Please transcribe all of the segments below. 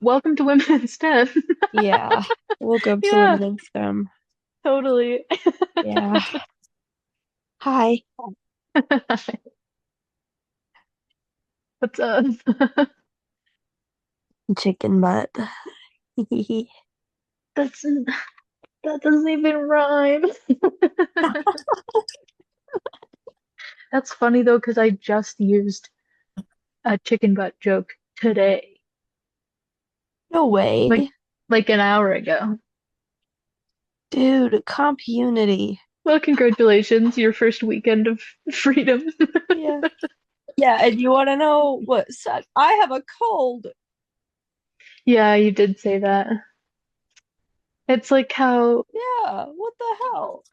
welcome to women's STEM. Yeah. Woke up to Yeah, women in STEM. totally. Yeah. Hi. What's up? Chicken butt. That's that doesn't even rhyme. That's funny though, because I just used a chicken butt joke today, No like way. like an hour ago. Dude, comp unity. Well, congratulations, your first weekend of freedom. Yeah. Yeah, and you want to know what sucks? I have a cold. Yeah, you did say that. It's like how Yeah, what the hell?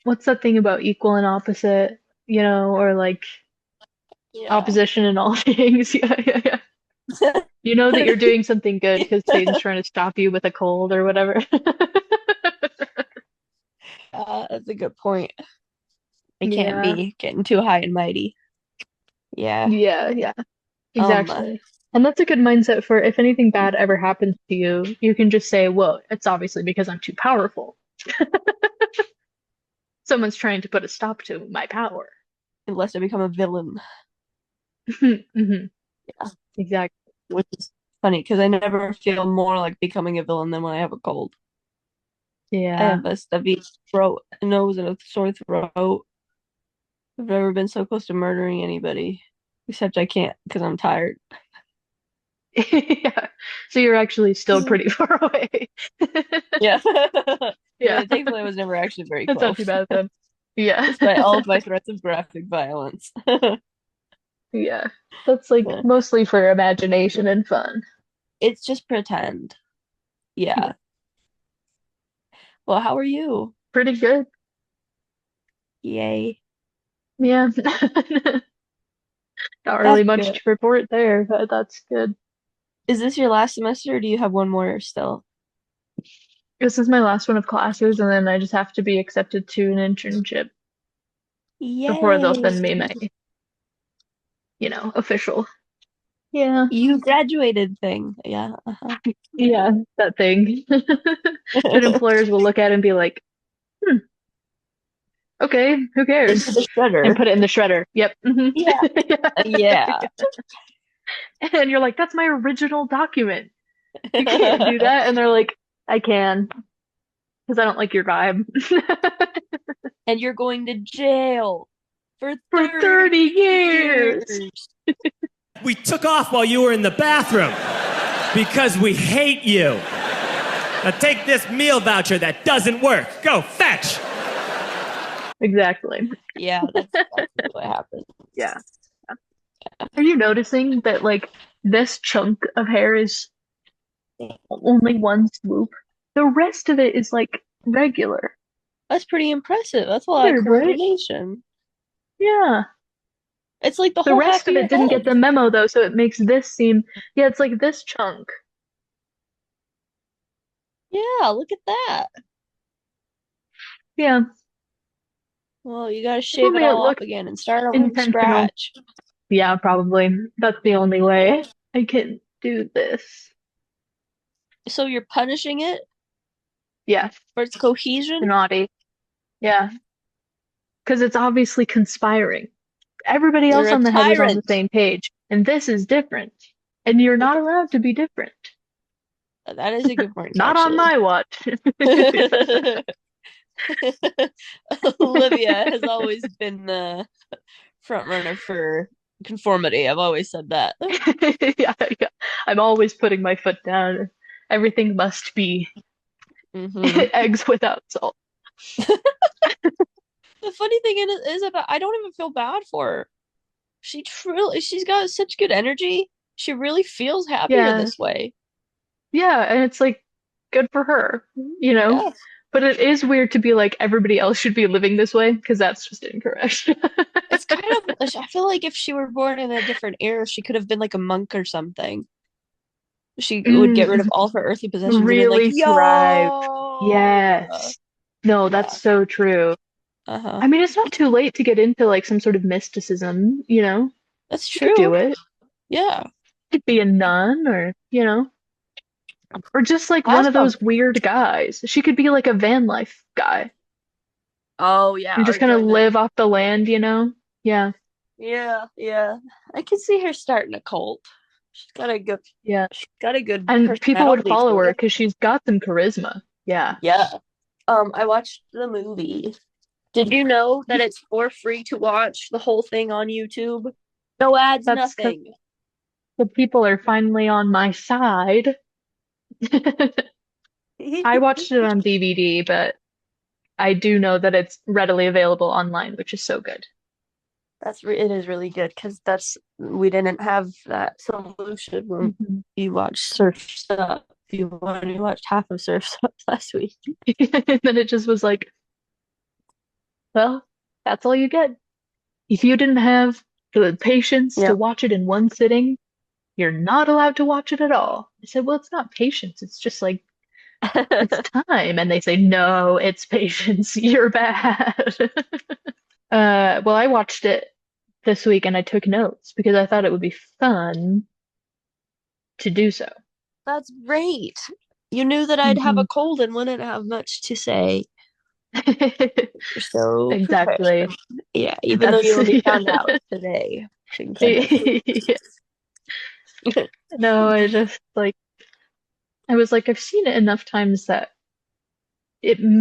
what's that thing about equal and opposite, or like Yeah. opposition in all things. Yeah, yeah, yeah. You know that you're doing something good because Satan's trying to stop you with a cold or whatever. That's a good point. I can't Yeah, be getting too high and mighty. Yeah. yeah, yeah, Um, exactly. And that's a good mindset for if anything bad ever happens to you, you can just say, well, it's obviously because I'm too powerful. Someone's trying to put a stop to my power. unless I become a villain. Hmm. Yeah. Exactly. Which is funny because I never feel more like becoming a villain than when I have a cold. I Yeah. have a stuffy throat, nose, and a sore throat. I've never been so close to murdering anybody, except I can't because I'm tired. Yeah. So you're actually still pretty far away. Yeah. Yeah. But thankfully, I was never actually very That's not too close, bad then. Yeah. despite all of my threats of graphic violence. Yeah. That's like Yeah. mostly for imagination and fun. It's just pretend. Yeah. Yeah. Well, how are you? Pretty good. Yay. Yeah. Not really That's much good. to report there, but that's good. Is this your last semester or do you have one more still? This is my last one of classes, and then I just have to be accepted to an internship before they'll Yay. send me my, official. Yeah. You graduated thing. Yeah. Yeah, that thing that employers will look at and be like, hmm, okay, who Into cares? the And shredder. put it in the shredder. Yep. Yeah. Yeah. And you're like, that's my original document. You can't do that. And they're like, I can, because I don't like your vibe. And you're going to jail for For 30 30 years. years. We took off while you were in the bathroom because we hate you. Now take this meal voucher that doesn't work. Go fetch. Exactly. Yeah, that's what happened. Yeah. Are you noticing that like this chunk of hair is only one swoop? The rest of it is like regular. That's pretty impressive. That's a lot of Weird, right? coordination. Yeah. It's like the The whole half rest of of your it didn't get head. the memo though, so it makes this seem, yeah, it's like this chunk. Yeah, look at that. Yeah. Well, you gotta If shave it only it all off looked again and start over from intentional. scratch. Yeah, probably. That's the only way I can do this. So you're punishing it Yeah, for its cohesion? naughty. Yeah, because it's obviously conspiring. Everybody You're else a on the head is on the tyrant. same page, and this is different. And you're Look not allowed to be different. That is a good point, Not on actually. my watch. Olivia has always been the front runner for conformity. I've always said that. Yeah, yeah. I'm always putting my foot down. Everything must be Hmm. eggs without salt. The funny thing is about I don't even feel bad for her. She's got such good energy. She really feels happier Yeah, this way. yeah, and it's like good for her, you know? Yeah. But it is weird to be like everybody else should be living this way because that's just incorrect. It's kind of I feel like if she were born in a different era, she could have been like a monk or something. She would get rid of Mm, all of her earthly possessions and been like, really thrive. yo. Yes. No, that's Yeah. so true. Uh-huh. I mean, it's not too late to get into like some sort of mysticism, you know? That's Could do true. it. Yeah. Could be a nun or, Or just like one That's of probably. those weird guys. She could be like a van life guy Oh yeah, and or just kind of join them. live off the land, you know? Yeah, Yeah, yeah. I can see her starting a cult. She's got a good yeah. she's got a good And people would personality follow to her it. because she's got some charisma. Yeah. Yeah. I watched the movie. Did you know that it's for free to watch the whole thing on YouTube? No ads, That's because nothing. the people are finally on my side. I watched it on DVD, but I do know that it's readily available online, which is so good. It is really good because that's we didn't have that solution when Mhm. you watched Surf's Up. You only watched half of Surf's Up last week. And then it just was like, well, that's all you get. If you didn't have the patience to Yep. watch it in one sitting, you're not allowed to watch it at all. I said, well, it's not patience. It's just like, it's time. And they say, no, it's patience. You're bad. Well, I watched it this week and I took notes because I thought it would be fun to do so. That's great. You knew that I'd have a Mhm. cold and wouldn't have much to say. You're so Exactly. prepared. Yeah, even though That's you only found yeah. out today. Thank goodness. No, I just like I was like I've seen it enough times that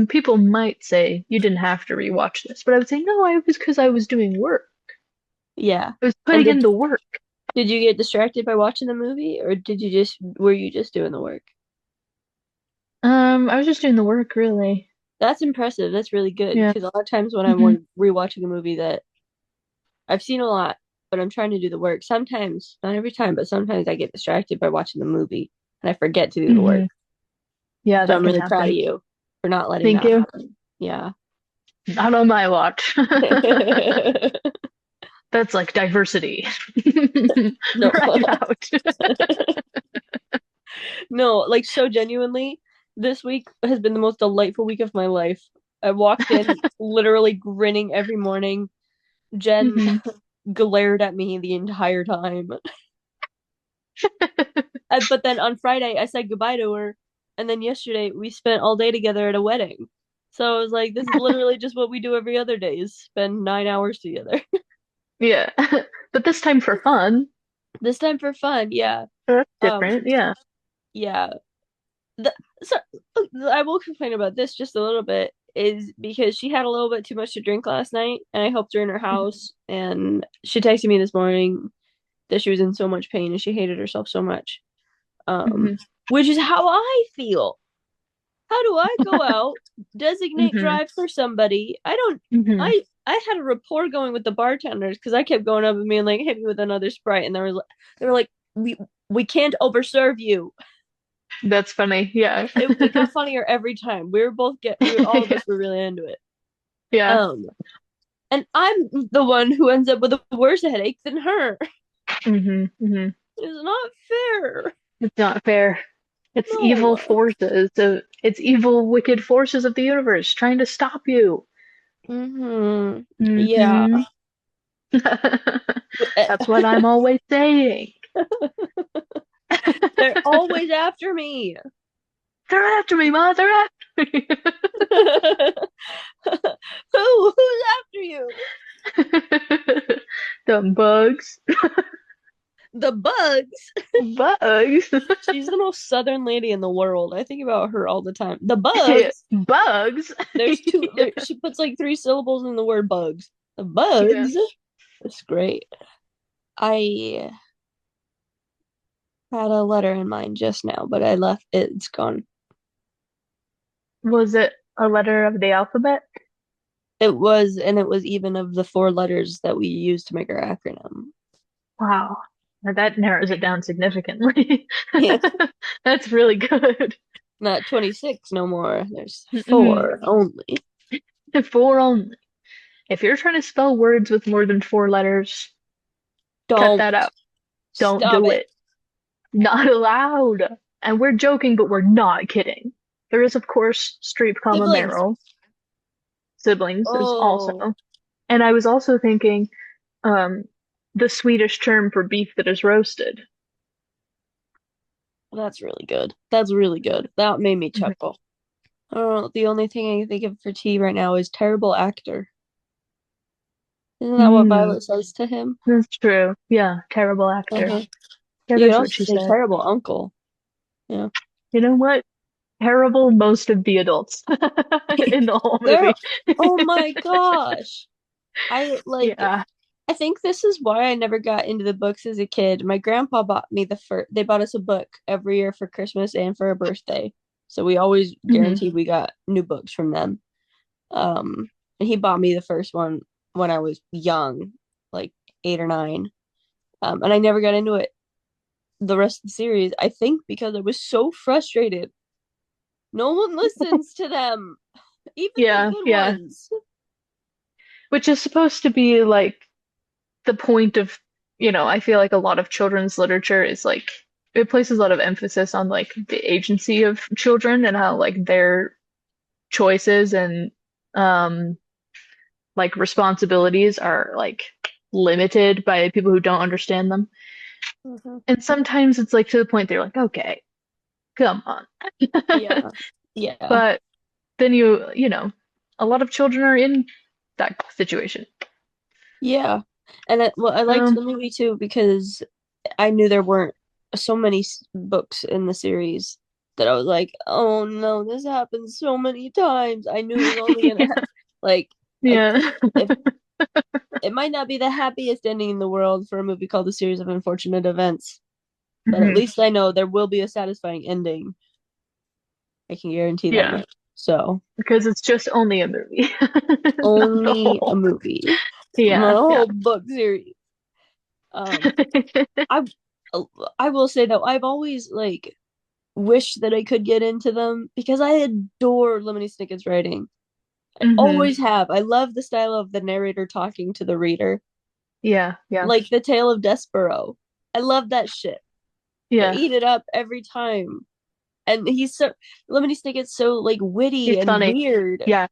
people might say you didn't have to rewatch this, but I would say no, I was because I was doing work. Yeah. I was And putting in the work. did you get distracted by watching the movie or did you just were you just doing the work? I was just doing the work really. That's impressive. That's really good Yeah. because a lot of times when I'm Hmm. rewatching a movie that I've seen a lot, but I'm trying to do the work. Sometimes, not every time, but sometimes I get distracted by watching the movie and I forget to do the work. Hmm. Yeah, So that I'm can really proud of happen. you for not letting Thank that you. happen. Yeah. Not on my watch. That's like diversity. No. Right out. No, like so genuinely, this week has been the most delightful week of my life. I walked in literally grinning every morning. Jen Hmm. glared at me the entire time. But then on Friday, I said goodbye to her. And then yesterday, we spent all day together at a wedding. So I was like, this is literally just what we do every other day is spend 9 hours together. Yeah. But this time for fun. This time for fun, yeah. That's Um, different. Yeah. yeah. The, so I will complain about this just a little bit, is because she had a little bit too much to drink last night, and I helped her in her house, and she texted me this morning that she was in so much pain and she hated herself so much. Um, Hmm. which is how I feel. How do I go out, designate Hmm. drive for somebody? I don't. Hmm. I had a rapport going with the bartenders because I kept going up and being like, "Hit me with another Sprite," and they were like, "We can't overserve you." That's funny. Yeah. It got funnier every time. All of Yeah. us were really into it. Yeah. Um, and I'm the one who ends up with a worse headache than her. Hmm. Hmm. It's not fair. It's not fair. It's evil No. forces. It's evil, wicked forces of the universe trying to stop you. Yeah. Hmm. That's what I'm always saying. They're always after me. They're after me, Ma. They're after me. Who's after you? Dumb bugs. The bugs. Bugs. She's the most southern lady in the world. I think about her all the time. The bugs. Bugs. There's two. Yeah. She puts like three syllables in the word bugs. The Yeah. bugs. It's great. I had a letter in mind just now, but I left it. It's gone. Was it a letter of the alphabet? And it was even of the four letters that we use to make our acronym. Wow. Now that narrows it down significantly. Yeah. That's really good. Not 26 no more. There's Mm-mm. four only. Four only. If you're trying to spell words with more than four letters, cut Don't that out. Don't stop do it. it. Not allowed. And we're joking, but we're not kidding. There is, of course, streep, comma, Siblings. marrow. Siblings is Oh, also. And I was also thinking, um, the Swedish term for beef that is roasted. That's really good. That's really good. That made me Mhm. chuckle. I don't know. The only thing I can think of for T right now is terrible actor. Isn't that what Mm, Violet says to him? that's true. Yeah, terrible actor. Uh-huh. Yeah, You can that's what also she say said. terrible uncle. Yeah. You know what? Terrible most of the adults in the whole There, movie. oh my gosh. Yeah. I think this is why I never got into the books as a kid. My grandpa bought me they bought us a book every year for Christmas and for a birthday. So we always Hmm. guaranteed we got new books from them. Um, and he bought me the first one when I was young, like 8 or 9. And I never got into it the rest of the series. I think because I was so frustrated. No one listens to them, even the Yeah, good yeah. ones. Which is supposed to be like the point of, I feel like a lot of children's literature is like it places a lot of emphasis on like the agency of children and how like their choices and um like responsibilities are like limited by people who don't understand them. Mhm. And sometimes it's like to the point they're like, okay, come on. Yeah, yeah, But then a lot of children are in that situation. yeah. And I liked Um, the movie too because I knew there weren't so many books in the series that I was like, oh no, this happened so many times. I knew it was only gonna like I yeah. if it might not be the happiest ending in the world for a movie called A Series of Unfortunate Events, but at Hmm. least I know there will be a satisfying ending. I can guarantee that Yeah, much. So because it's just only a movie, not the only a whole. movie, not Yeah, a yeah. whole book series. Um, I I will say though, I've always like wished that I could get into them because I adore Lemony Snicket's writing. I Hmm. always have. I love the style of the narrator talking to the reader, Yeah, yeah, like the Tale of Despero. I love that shit. I yeah. eat it up every time. And Lemony Snicket's so like witty He's and funny. weird Yeah.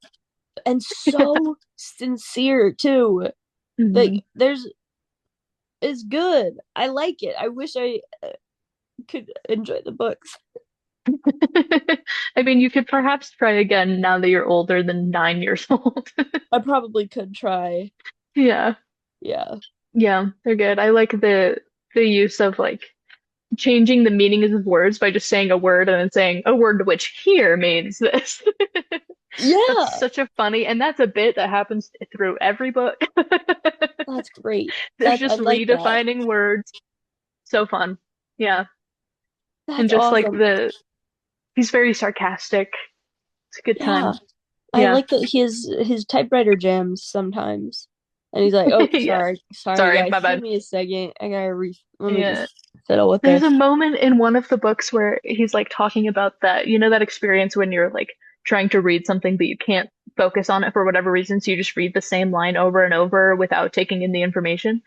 and so sincere too. Hmm. Like there's it's good. I like it. I wish I could enjoy the books. I mean, you could perhaps try again now that you're older than 9 years old. I probably could try. Yeah, Yeah. yeah, they're good. I like the use of like changing the meanings of words by just saying a word and then saying a word which here means this. That's Yeah. such a funny, and that's a bit that happens through every book. That's great. There's I just like that. redefining words. So fun. Yeah. And That's just like awesome. he's very sarcastic. It's a good Yeah. time. I Yeah. like that his typewriter jams sometimes. And he's like, "Oh, Yeah. sorry Sorry, guys. my Give bad. me a second. I gotta let me Yeah. just fiddle with There's a this." moment in one of the books where he's like talking about that, that experience when you're like trying to read something but you can't focus on it for whatever reason, so you just read the same line over and over without taking in the information.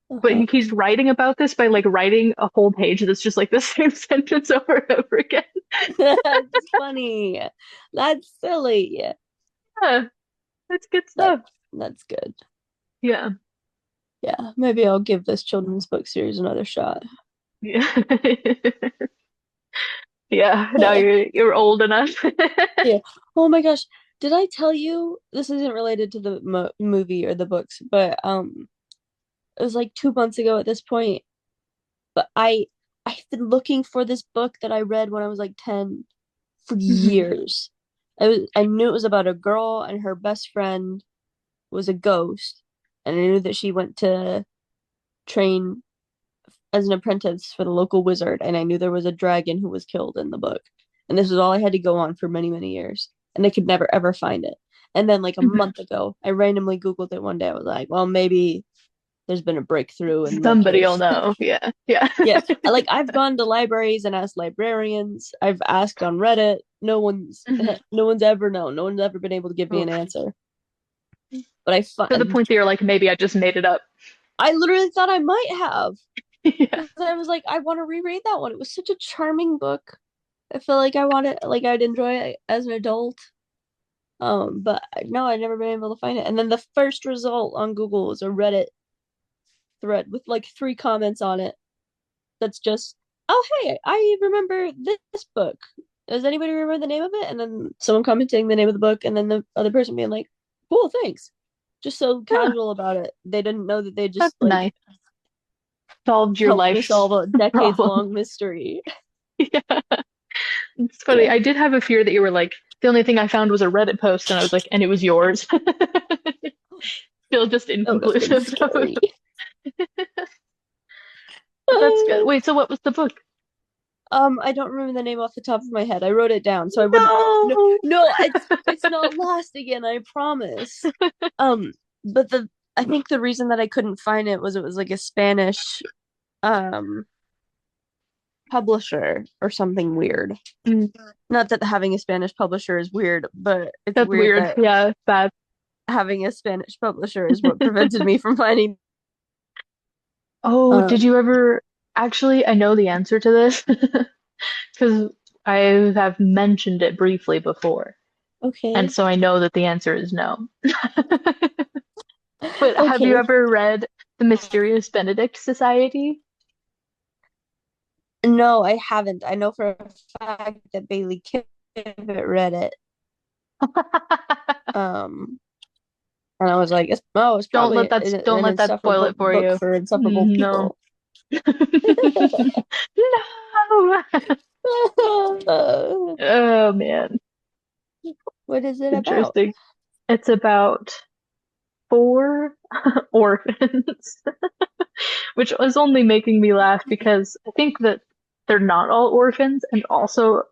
But Uh-huh. he's writing about this by like writing a whole page that's just like the same sentence over and over again. That's funny. That's silly. Yeah, that's good That stuff. that's good. Yeah. Yeah, maybe I'll give this children's book series another shot. Yeah. Yeah, now you're old enough. Yeah. Oh my gosh. Did I tell you this isn't related to the movie or the books, but it was like 2 months ago at this point. But I've been looking for this book that I read when I was like 10 for Hmm. years. I knew it was about a girl and her best friend was a ghost, and I knew that she went to train as an apprentice for the local wizard, and I knew there was a dragon who was killed in the book. And this was all I had to go on for many, many years. And I could never ever find it. And then like a Hmm. month ago, I randomly Googled it one day. I was like, well, maybe there's been a breakthrough in the Somebody will case. know. Yeah. Yeah. Yeah. I've gone to libraries and asked librarians. I've asked on Reddit. Hmm. No one's ever known. No one's ever been able to give me an Oof. answer. But To the point that you're like, maybe I just made it up. I literally thought I might have. Yeah. Because I was like, I want to reread that one. It was such a charming book. I feel like I'd enjoy it as an adult. But no, I'd never been able to find it. And then the first result on Google was a Reddit thread with like 3 comments on it. That's just oh hey, I remember this book. Does anybody remember the name of it? And then someone commenting the name of the book, and then the other person being like, "Cool, thanks." Just so Huh, casual about it. They didn't know that they that's just like nice. Solved your helped me life's solve a decades problem. long mystery. Yeah, it's funny. Yeah. I did have a fear that you were like, the only thing I found was a Reddit post, and I was like, and it was yours. Still just That would have been inconclusive. scary. That's good. Wait, so what was the book? I don't remember the name off the top of my head. I wrote it down so I wouldn't. No, No. no, it's not lost again. I promise. Um, but the I think the reason that I couldn't find it was like a Spanish um publisher or something weird. Mm, Not that having a Spanish publisher is weird, but it's that's weird weird. that Yeah, it's bad. having a Spanish publisher is what prevented me from finding. Oh, did Um, you ever actually? I know the answer to this because I have mentioned it briefly before. And okay, so I know that the answer is no. But have you okay. ever read The Mysterious Benedict Society? No, I haven't. I know for a fact that Bailey Kivet read it. Um, and I was like, it's probably Don't an let that spoil insufferable it for book you. for insufferable No. people. No. Oh man. What is it about? Interesting. It's about four orphans, which was only making me laugh because I think that they're not all orphans, and also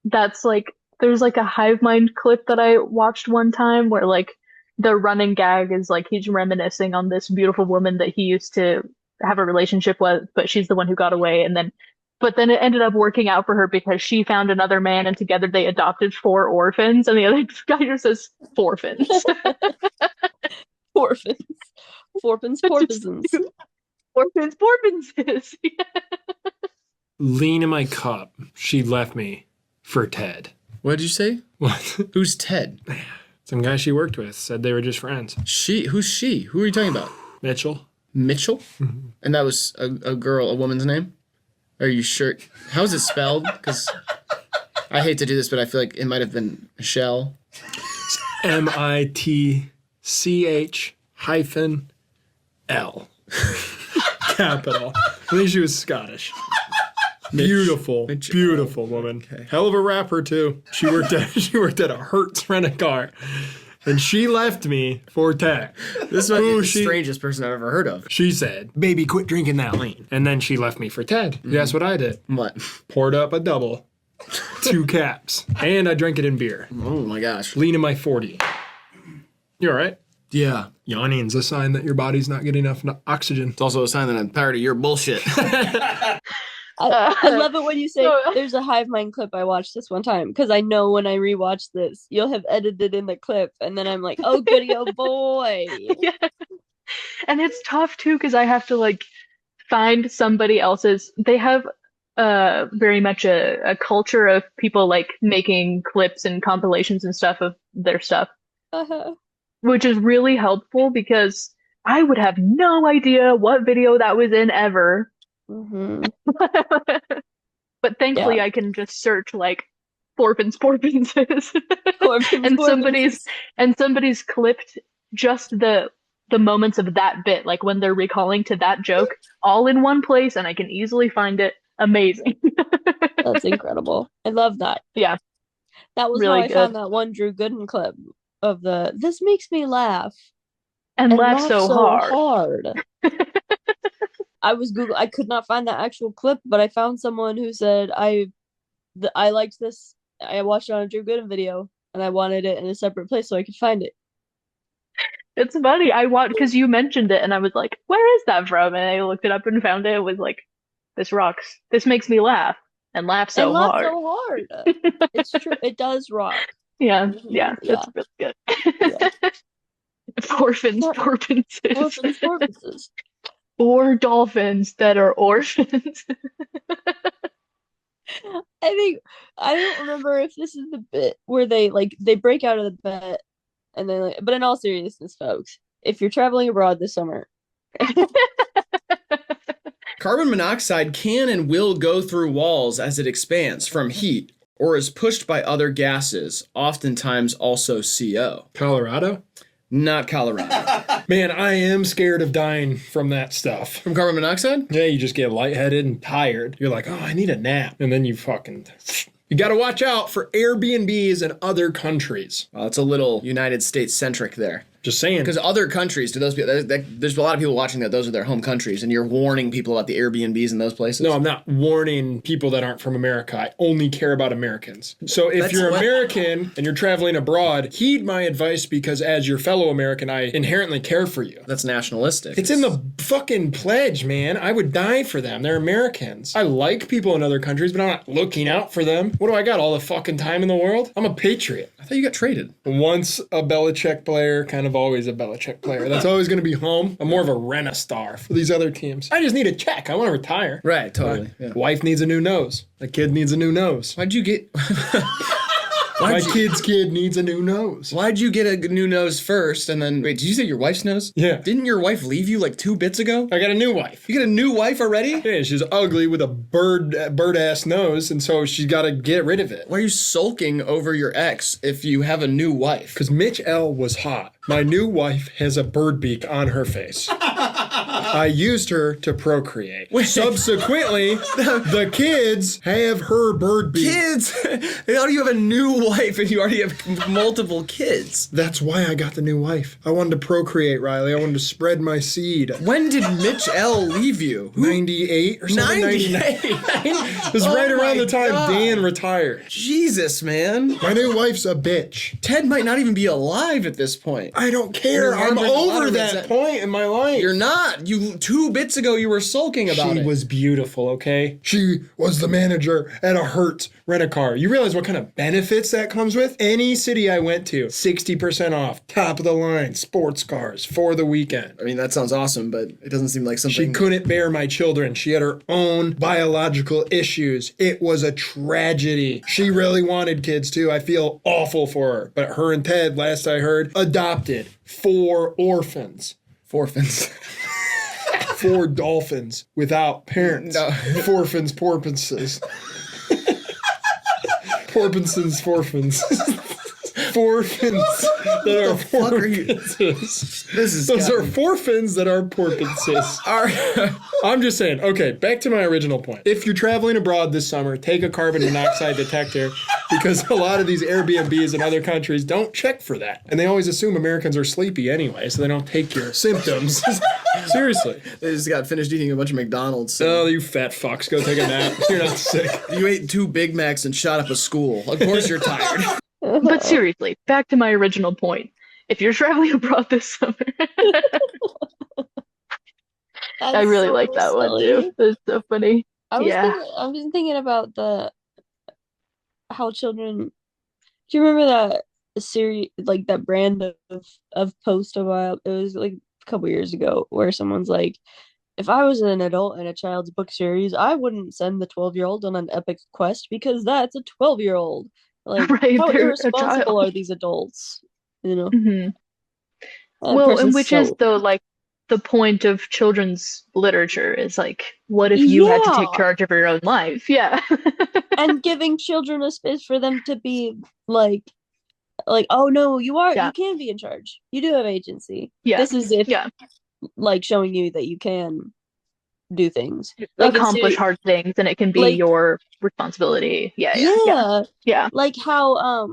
that's like there's like a hive mind clip that I watched one time where like the running gag is like he's reminiscing on this beautiful woman that he used to have a relationship with, but she's the one who got away, and then but then it ended up working out for her because she found another man and together they adopted four orphans, and the other guy just says forphans. Orphans. Forpins, Just porpoisins. orphans, porphanses. Lean in my cup. She left me for Ted. What did you say? What? Who's Ted? Some guy she worked with said they were just friends. She? Who's she? Who are you talking about? Mitchell. Mitchell? And that was a girl, a woman's name? Are you sure? How is it spelled? Because I hate to do this, but I feel like it might have been Michelle. Mitch-L. Capital. I think she was Scottish. Beautiful, Mitch- beautiful woman. Okay. Hell of a rapper too. She worked at a Hertz rent a car, and she left me for Ted. This might be Who the she- strangest person I've ever heard of. She said, "Baby, quit drinking that lean," and then she left me for Ted. Guess what I did? What? Poured up a double, 2 caps, and I drank it in beer. Oh my gosh. Lean in my 40. You all right? Yeah. Yawning's a sign that your body's not getting enough oxygen. It's also a sign that I'm tired of your bullshit. I love it when you say So- there's a hive mind clip I watched this one time because I know when I rewatch this, you'll have edited in the clip, and then I'm like, oh goody, oh boy. Yeah. And it's tough too because I have to like find somebody else's. They have very much a culture of people like making clips and compilations and stuff of their stuff, Uh-huh. which is really helpful because I would have no idea what video that was in ever. Hmm. But thankfully Yeah. I can just search like Porpins Porpinses Orphans, and orphans. somebody's clipped just the moments of that bit, like when they're recalling to that joke, all in one place, and I can easily find it. Amazing. That's incredible. I love that. Yeah, That was how really I found good. that one Drew Gooden clip of the this makes me laugh And and laugh laugh so so hard. hard. I could not find that actual clip, but I found someone who said I liked this. I watched it on a Drew Gooden video and I wanted it in a separate place so I could find it. It's funny. I want because you mentioned it, and I was like, "Where is that from?" And I looked it up and found it. It was like, "This rocks. This makes me laugh and laugh And so laugh hard." so hard. It's true. It does rock. Yeah, yeah, Yeah. it's really good. Yeah. Orphans, Or- porpoises, Orphans, porpoises. or dolphins that are orphans. I think I don't remember if this is the bit where they break out of the bed and then but in all seriousness, folks, if you're traveling abroad this summer, Carbon monoxide can and will go through walls as it expands from heat or is pushed by other gases, oftentimes also CO. Colorado? Not Colorado. Man, I am scared of dying from that stuff. From carbon monoxide? Yeah, you just get lightheaded and tired. You're like, oh, I need a nap. And then you fucking... You gotta watch out for Airbnbs in other countries. Well, it's a little United States centric there. Just saying. Because other countries, there's a lot of people watching that those are their home countries, and you're warning people about the Airbnbs in those places. No, I'm not warning people that aren't from America. I only care about Americans. So if you're American and you're traveling abroad, heed my advice because as your fellow American, I inherently care for you. That's nationalistic. It's in the fucking pledge, man. I would die for them. They're Americans. I like people in other countries, but I'm not looking out for them. What do I got? All the fucking time in the world? I'm a patriot. I thought you got traded. Once a Belichick player, kind of always a Belichick player. That's always going to be home. I'm more of a rent-a-star for these other teams. I just need a check. I want to retire. Right, totally. Yeah. Wife needs a new nose. A kid needs a new nose. Why'd you get... My kid's kid needs a new nose. Why'd you get a new nose first and then... Wait, did you say your wife's nose? Yeah. Didn't your wife leave you like 2 bits ago? I got a new wife. You got a new wife already? Yeah, she's ugly with a bird-ass nose, and so she's got to get rid of it. Why are you sulking over your ex if you have a new wife? Because Mitch L. was hot. My new wife has a bird beak on her face. I used her to procreate. Subsequently, the kids have her bird beak. Kids? How do you have a new wife and you already have multiple kids? That's why I got the new wife. I wanted to procreate, Riley. I wanted to spread my seed. When did Mitch L. leave you? 98 or something? 98? It was right around the time Dan retired. Jesus, man. My new wife's a bitch. Ted might not even be alive at this point. I don't care. I'm over that point in my life. You're not. 2 bits ago you were sulking about it. She was beautiful, okay? She was the manager at a Hertz rent-a-car. You realize what kind of benefits that comes with? Any city I went to, 60% off, top of the line, sports cars for the weekend. I mean, that sounds awesome, but it doesn't seem like something... She couldn't bear my children. She had her own biological issues. It was a tragedy. She really wanted kids too. I feel awful for her. But her and Ted, last I heard, adopted 4 orphans. Forfins. 4 dolphins without parents. No. Forfins, porpoises. Porpoises, forfins. Forfins that are porpoises. Those are forfins that are porpoises. I'm just saying. Okay, back to my original point. If you're traveling abroad this summer, take a carbon monoxide detector because a lot of these Airbnbs in other countries don't check for that. And they always assume Americans are sleepy anyway, so they don't take your symptoms. Seriously. They just got finished eating a bunch of McDonald's. So. Oh, you fat fucks. Go take a nap. You're not sick. You ate 2 Big Macs and shot up a school. Of course you're tired. But seriously, back to my original point. If you're traveling abroad this summer, I really like that one too. It's so funny. I was just thinking about how children. Do you remember that series, like that brand of post a while? It was like a couple years ago, where someone's like, if I was an adult in a child's book series, I wouldn't send the 12-year-old on an epic quest because that's a 12-year-old. Like, right, how they're a irresponsible child. are these adults? You know? Mm-hmm. That Well, and person's which so- is though like the point of children's literature is like, what if you had to take Yeah. charge of your own life? Yeah. and giving children a space for them to be like, oh no, you can be in charge. You do have agency. Yeah. This is if Yeah. like showing you that you can do things. Like Accomplish hard things and it can be like- your responsibility. Yeah. Like how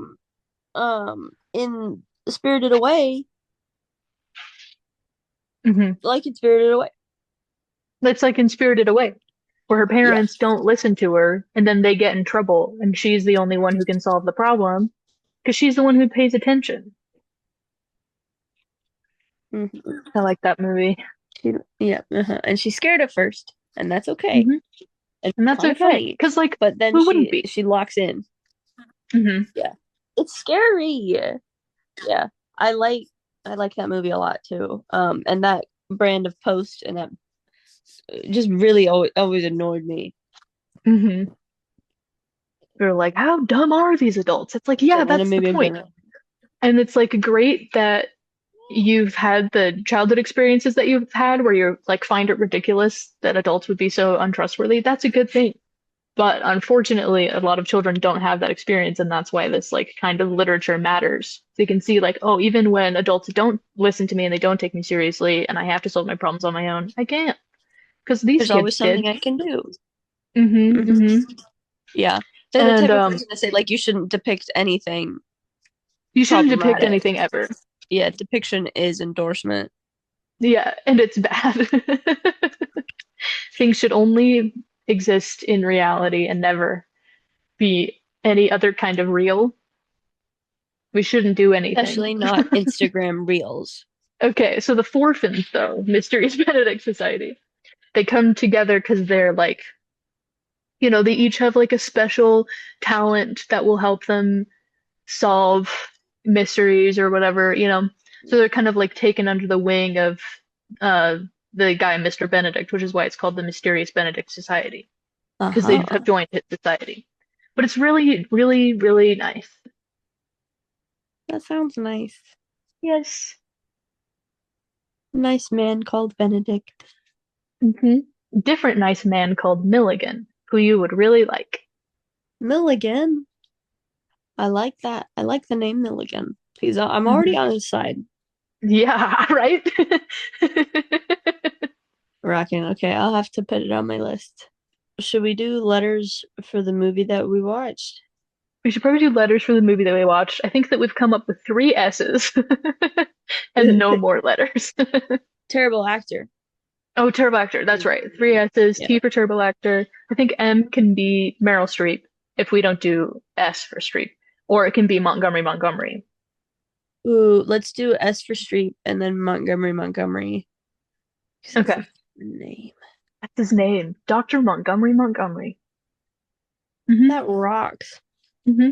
in Spirited Away, hmm like in Spirited Away. It's like in Spirited Away, where her parents don't listen to her and then they get in trouble and she's the only one who can solve the problem because she's the one who pays attention. Mhm. I like that movie. And she's scared at first, and that's okay. Mhm. And that's kinda okay. funny. Because like, But then who wouldn't be? she locks in. Mhm. It's scary. Yeah, I like that movie a lot too. And that brand of post and that just really always annoyed me. Mhm. They're like, how dumb are these adults? It's like, yeah, So then that's maybe the I'm point. gonna- And it's like great that you've had the childhood experiences that you've had where you're like find it ridiculous that adults would be so untrustworthy, that's a good thing. But unfortunately, a lot of children don't have that experience, and that's why this like kind of literature matters. So you can see like, oh, even when adults don't listen to me and they don't take me seriously, and I have to solve my problems on my own, I can't because these There's always kids did. something I can do. Hmm. Hmm. Hmm. Yeah. They're the And type of person to say like you shouldn't depict anything you shouldn't depict problematic. anything ever. Yeah, depiction is endorsement. Yeah, and it's bad. Things should only exist in reality and never be any other kind of real. We shouldn't do anything. Especially not Instagram reels. Okay, so the Forfins, though, Mysterious Benedict Society, they come together because they're like, they each have like a special talent that will help them solve mysteries or whatever. So they're kind of like taken under the wing of uh the guy, Mr. Benedict, which is why it's called the Mysterious Benedict Society, because they Uh-huh. have joined his society. But it's really, really, really nice. That sounds nice. Yes. Nice man called Benedict. Hmm. Different nice man called Milligan, who you would really like. Milligan. I like that. I like the name Milligan. I'm already Mhm. on his side. Yeah, right? Rocking. Okay, I'll have to put it on my list. Should we do letters for the movie that we watched? We should probably do letters for the movie that we watched. I think that we've come up with three S's and no more letters. Terrible actor. Oh, Turbo Actor. That's right. Three S's, Yeah. T for Turbo Actor. I think M can be Meryl Streep if we don't do S for Streep. Or it can be Montgomery Montgomery. Ooh, let's do S for Streep and then Montgomery Montgomery. 'Cause that's Okay. his name. That's his name. Dr. Montgomery Montgomery. Hmm. That rocks. Hmm.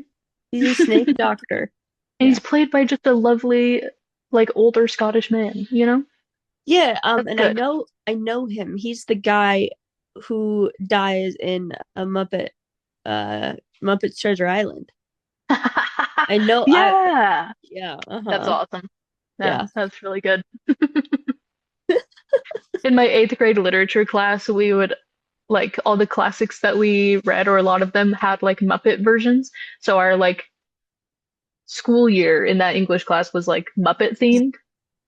He's a snake doctor. And Yeah. he's played by just a lovely, like, older Scottish man? Yeah, That's and good. I know him. He's the guy who dies in a Muppet's Treasure Island. I know Yeah. yeah, That's awesome. Yeah, yeah. that's really good. In my eighth grade literature class, we would like all the classics that we read, or a lot of them had like Muppet versions. So our like school year in that English class was like Muppet themed.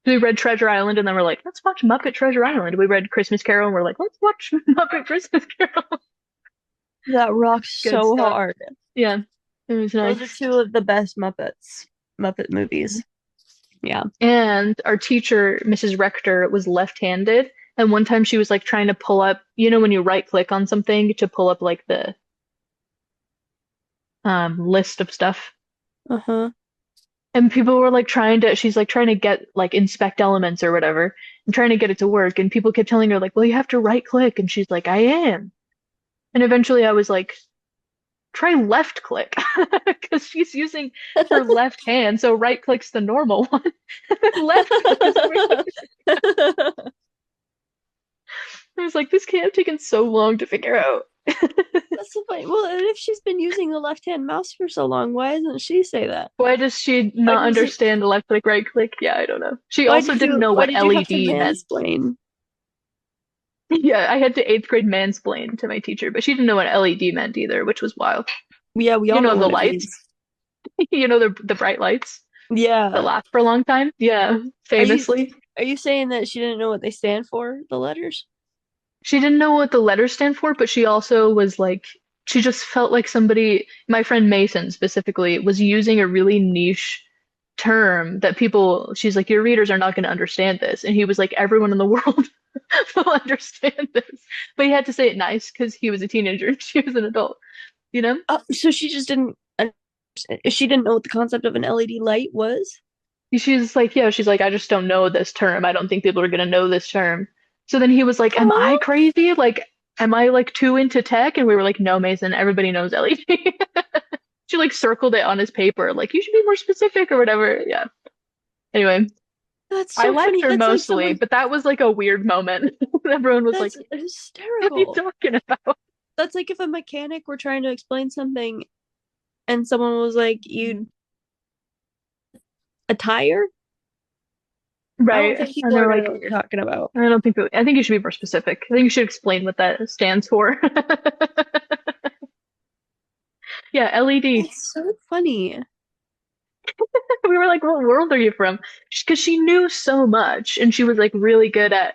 We read Treasure Island and then we're like, let's watch Muppet Treasure Island. We read Christmas Carol and we're like, let's watch Muppet Christmas Carol. That rocks Good so stuff. hard. Yeah, it was Those are nice. two of the best Muppet movies. Yeah. And our teacher, Mrs. Rector, was left-handed. And one time she was like trying to pull up, when you right click on something to pull up like the list of stuff. Uh-huh. And people were like she's like trying to get like inspect elements or whatever and trying to get it to work. And people kept telling her like, well, you have to right click. And she's like, I am. And eventually I was like, try left click because she's using her left hand. So right click's the normal one. Left click is weird. I was like, this can't have taken so long to figure out. That's the point. Well, and if she's been using the left-hand mouse for so long, why doesn't she say that? Why does she Why not does it, understand left click, right click? Yeah, I don't know. She also didn't know why what did you have to LED meant. mansplain? Yeah, I had to eighth grade mansplain to my teacher, but she didn't know what LED meant either, which was wild. Yeah, we You all know know the what it lights? means. The bright lights that Yeah. last for a long time? Yeah, Are you famously. are you saying that she didn't know what they stand for, the letters? She didn't know what the letters stand for, but she also was like, she just felt like somebody, my friend Mason specifically, was using a really niche term that she's like, your readers are not going to understand this. And he was like, everyone in the world will understand this. But he had to say it nice because he was a teenager and she was an adult, you know? So she just didn't she didn't know what the concept of an LED light was? She's like, yeah, she's like, I just don't know this term. I don't think people are going to know this term. So then he was like, am I Oh, crazy? Like, am I like too into tech? And we were like, no, Mason, everybody knows LED. She like circled it on his paper, like, you should be more specific or whatever. Yeah. Anyway, that's I so liked funny. her That's like mostly, someone but that was like a weird moment. Everyone was like, that's what are you hysterical. talking about? That's like if a mechanic were trying to explain something and someone was like, you a tire? I don't Right. think And people they're are gonna like, know what you're talking about. I don't think I think you should be more specific. I think you should explain what that stands for. Yeah, LED. It's so funny. We were like, what world are you from? Because she knew so much and she was like really good at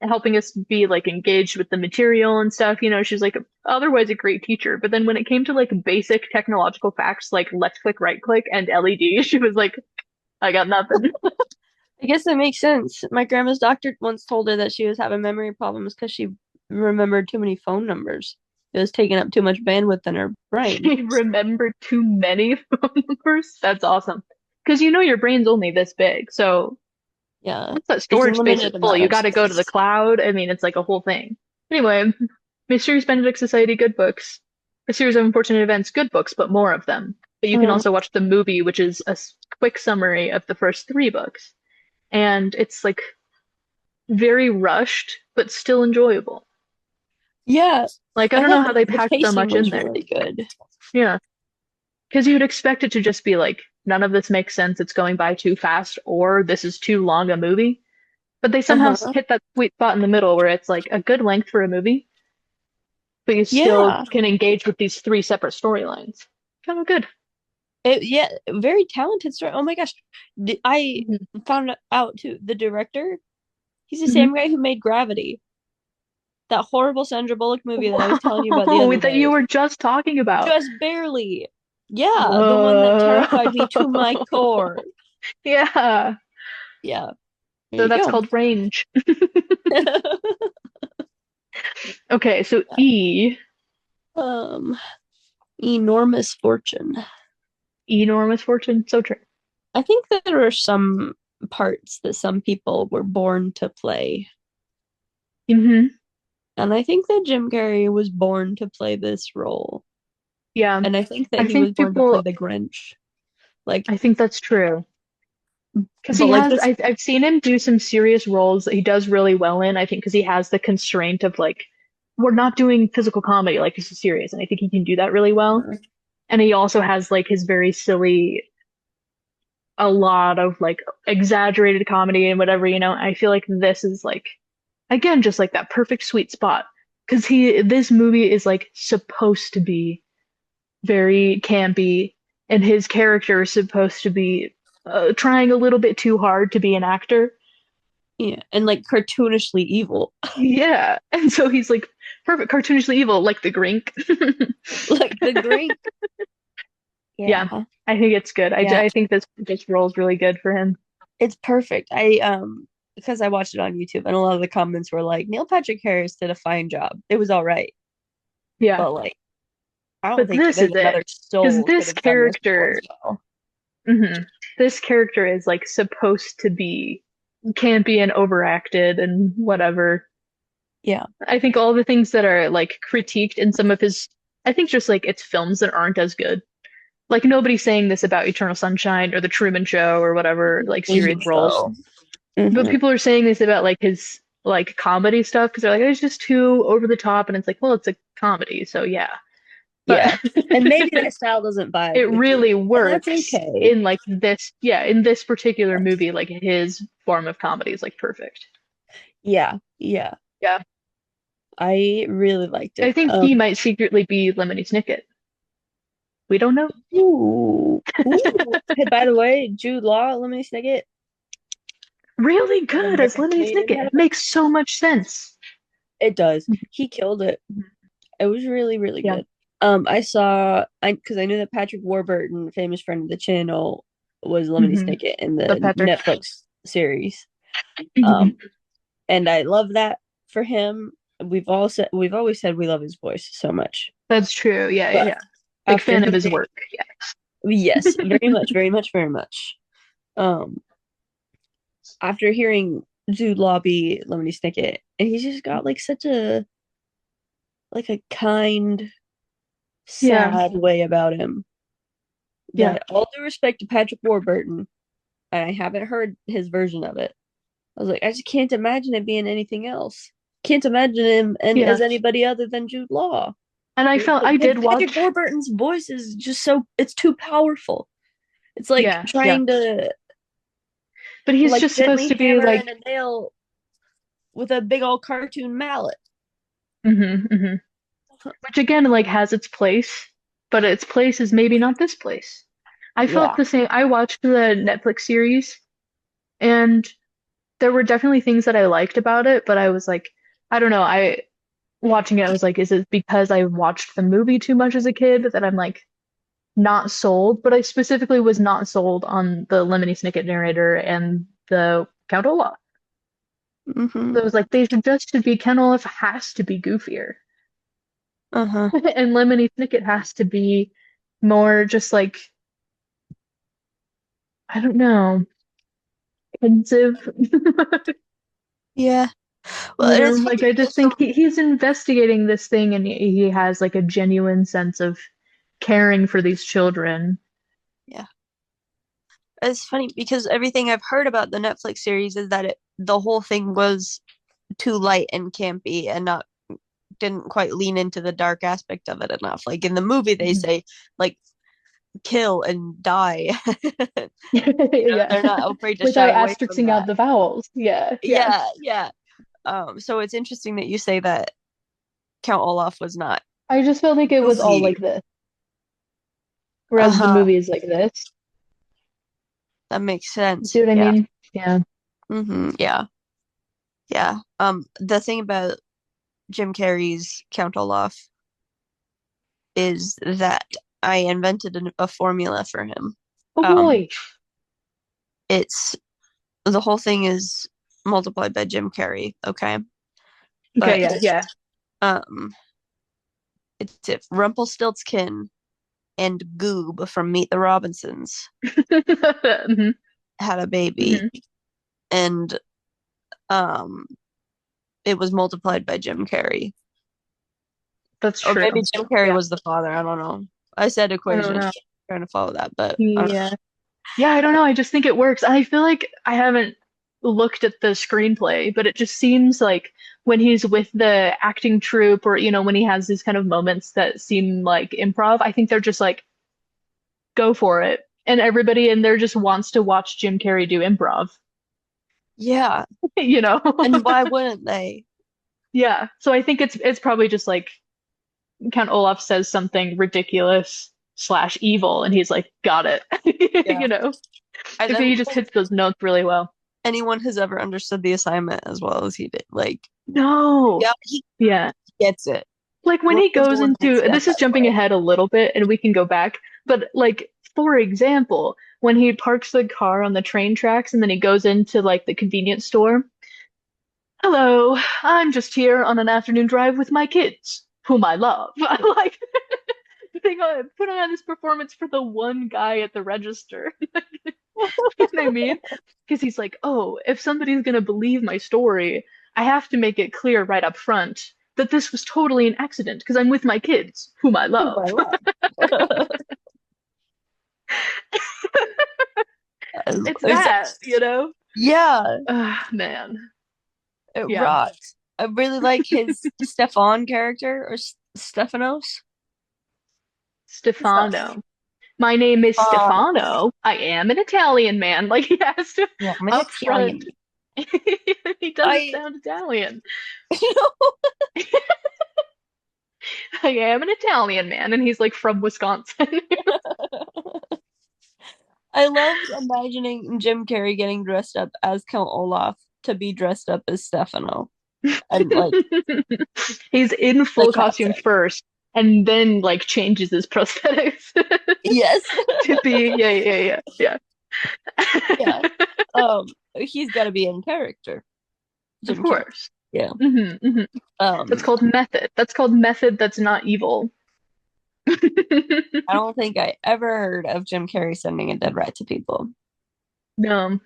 helping us be like engaged with the material and stuff. You know, she's like otherwise a great teacher. But then when it came to like basic technological facts like left click, right click, and LED, she was like, I got nothing. I guess that makes sense. My grandma's doctor once told her that she was having memory problems because she remembered too many phone numbers. It was taking up too much bandwidth in her brain. She remembered too many phone numbers. That's awesome. Because you know your brain's only this big. So Yeah. once that It's a storage space is limited full, amount you of got to go to the space. cloud. I mean, it's like a whole thing. Anyway, Mysterious Benedict Society, good books. A Series of Unfortunate Events, good books, but more of them. But you can Mm. also watch the movie, which is a quick summary of the first three books. And it's like very rushed, but still enjoyable. Yeah. Like, I I don't know thought how they the packed so pacing much in was there. really good. Yeah. Because you'd expect it to just be like, none of this makes sense, it's going by too fast, or this is too long a movie. But they somehow Uh-huh. hit that sweet spot in the middle where it's like a good length for a movie, but you still Yeah. can engage with these three separate storylines. Kind of good. Yeah, very talented story. Oh my gosh. I Hmm. found out too, the director, he's the Hmm. same guy who made Gravity, that horrible Sandra Bullock movie that I was telling you about the Whoa, other that you day. were just talking about. Just barely. Yeah, the one that Whoa. terrified me to my core. Yeah. Yeah, there So you that's go. called range. Okay, so E, um, Enormous Fortune. enormous fortune. So true. I think that there are some parts that some people were born to play. Hmm. And I think that Jim Carrey was born to play this role. Yeah. And I think that I he was think born to play people, the Grinch. Like, I think that's true. Because but he like has, this, I've seen him do some serious roles that he does really well in. I think because he has the constraint of like, we're not doing physical comedy, like this is serious, and I think he can do that really well. And he also has like his very silly, a lot of like exaggerated comedy and whatever, you know. I feel like this is like, again, just like that perfect sweet spot. Because this movie is like supposed to be very campy, and his character is supposed to be trying a little bit too hard to be an actor. yeah, and like cartoonishly evil. Yeah, and so he's like perfect cartoonishly evil, like the Grink. Like the Grinch. Yeah, Yeah. I think it's good. Yeah. I think this role is really good for him. It's perfect. Because I watched it on YouTube and a lot of the comments were like, Neil Patrick Harris did a fine job. It was all right. Yeah, But like I don't but think this there's is it another because soul could this have done this role character, as well. this character is like supposed to be campy and overacted and whatever. Yeah. I think all the things that are like critiqued in some of his, I think just like it's films that aren't as good. Like nobody's saying this about Eternal Sunshine or The Truman Show or whatever, like serious roles. So, But mhm. people are saying this about like his like comedy stuff because they're like, it's just too over the top. And it's like, well, it's a comedy, so yeah. But Yeah. And maybe that style doesn't vibe it with really you. And that's works okay. in like this, yeah, in this particular movie, like his form of comedy is like perfect. Yeah. Yeah. Yeah. I really liked I it. think he might secretly be Lemony Snicket. We don't know. Ooh. Ooh. Hey, by the way, Jude Law, Lemony Snicket, Really an good as American Lemony comedian Snicket. had It makes so much sense. it does. He killed it. It was really, really Yeah. good. Because I knew that Patrick Warburton, famous friend of the channel, was Lemony Hmm. Snicket in The the Patrick. Netflix series. Mhm. And I love that for him. We've always said we love his voice so much. That's true. Yeah, yeah, But yeah. Big after fan of his hearing, work. Yeah. yes, very much, very much, very much. Um, after hearing Jude Law be Lemony Snicket, and he's just got like such a kind, Yeah. sad way about him. Yeah. That all due respect to Patrick Warburton, and I haven't heard his version of it. I was like, I just can't imagine it being anything else. Can't imagine him and Yeah. as anybody other than Jude Law. And I felt I did Patrick watch. Warburton's voice is just so it's too powerful. It's like Yeah. Yeah. trying to But he's like just supposed gently to be hammer in like, a nail with a big old cartoon mallet. hmm which again, like has its place, but its place is maybe not this place. I felt Yeah. the same. I watched the Netflix series, and there were definitely things that I liked about it, but I was like, I don't know. I watching it, I was like, is it because I watched the movie too much as a kid that I'm like not sold? But I specifically was not sold on the Lemony Snicket narrator and the Count Olaf. Mm-hmm. So it was like they suggested be Ken Olaf has to be goofier, Uh-huh. and Lemony Snicket has to be more just like I don't know, pensive. Yeah. Well, You and know, it's like funny I just because think he's investigating this thing and he has like a genuine sense of caring for these children. yeah. It's funny because everything I've heard about the Netflix series is that the whole thing was too light and campy and not didn't quite lean into the dark aspect of it enough. Like in the movie they Mhm. say like kill and die. Yeah. They're not afraid to shy Without away from asterixing out that. the vowels. Yeah, yeah. Yeah, yeah. So it's interesting that you say that Count Olaf was not I just felt like it was all goofy. like this, whereas the Uh-huh. movie is like this. That makes See sense. what I Yeah. mean? Yeah. Yeah. Yeah. The thing about Jim Carrey's Count Olaf is that I invented a formula for him. Oh Um, boy. it's the whole thing is multiplied by Jim Carrey, okay? Okay, But yeah, yeah. um, it's if Rumpelstiltskin and Goob from Meet the Robinsons hmm had a baby, hmm and um, it was multiplied by Jim Carrey, That's or maybe true. Jim Carrey Yeah. was the father. I don't know. I said I don't equation, know. trying to follow that, but I don't Yeah. Yeah, I don't know. I just think it works. I feel like I haven't looked at the screenplay, but it just seems like when he's with the acting troupe or, when he has these kind of moments that seem like improv, I think they're just like, go for it. And everybody in there just wants to watch Jim Carrey do improv, yeah. you know? And why wouldn't they? Yeah. So I think it's probably just like Count Olaf says something ridiculous slash evil, and he's like, got it. Yeah. You know? I If he don't just think hits those notes really well. anyone has ever understood the assignment as well as he did. Like, No. yeah, he Yeah. gets it. Like when We're he the goes one that's into dead this is that jumping way. ahead a little bit and we can go back, but like for example, when he parks the car on the train tracks and then he goes into like the convenience store. Hello, I'm just here on an afternoon drive with my kids, whom I love. I'm like put on this performance for the one guy at the register. You know what I mean? Because he's like, oh, if somebody's gonna believe my story, I have to make it clear right up front that this was totally an accident because I'm with my kids, whom I Oh love. my love. It's It's- that. yeah, Man. it Yeah. rocks. I really like his Stefan character or Stefanos. Stefano. My name is Um, Stefano. I am an Italian man. Like he has to yeah, I'm an up front. Italian. He doesn't I, sound Italian. you know, I am an Italian man, and he's like from Wisconsin. I loved imagining Jim Carrey getting dressed up as Count Olaf to be dressed up as Stefano. And like He's in the full costume concept. first, and then like changes his prosthetics Yes. to be yeah. Yeah. He's gotta be in character. Of Jim Carrey. course. Yeah. That's Um, called method. That's called method that's not evil. I don't think I ever heard of Jim Carrey sending a dead rat to people. No,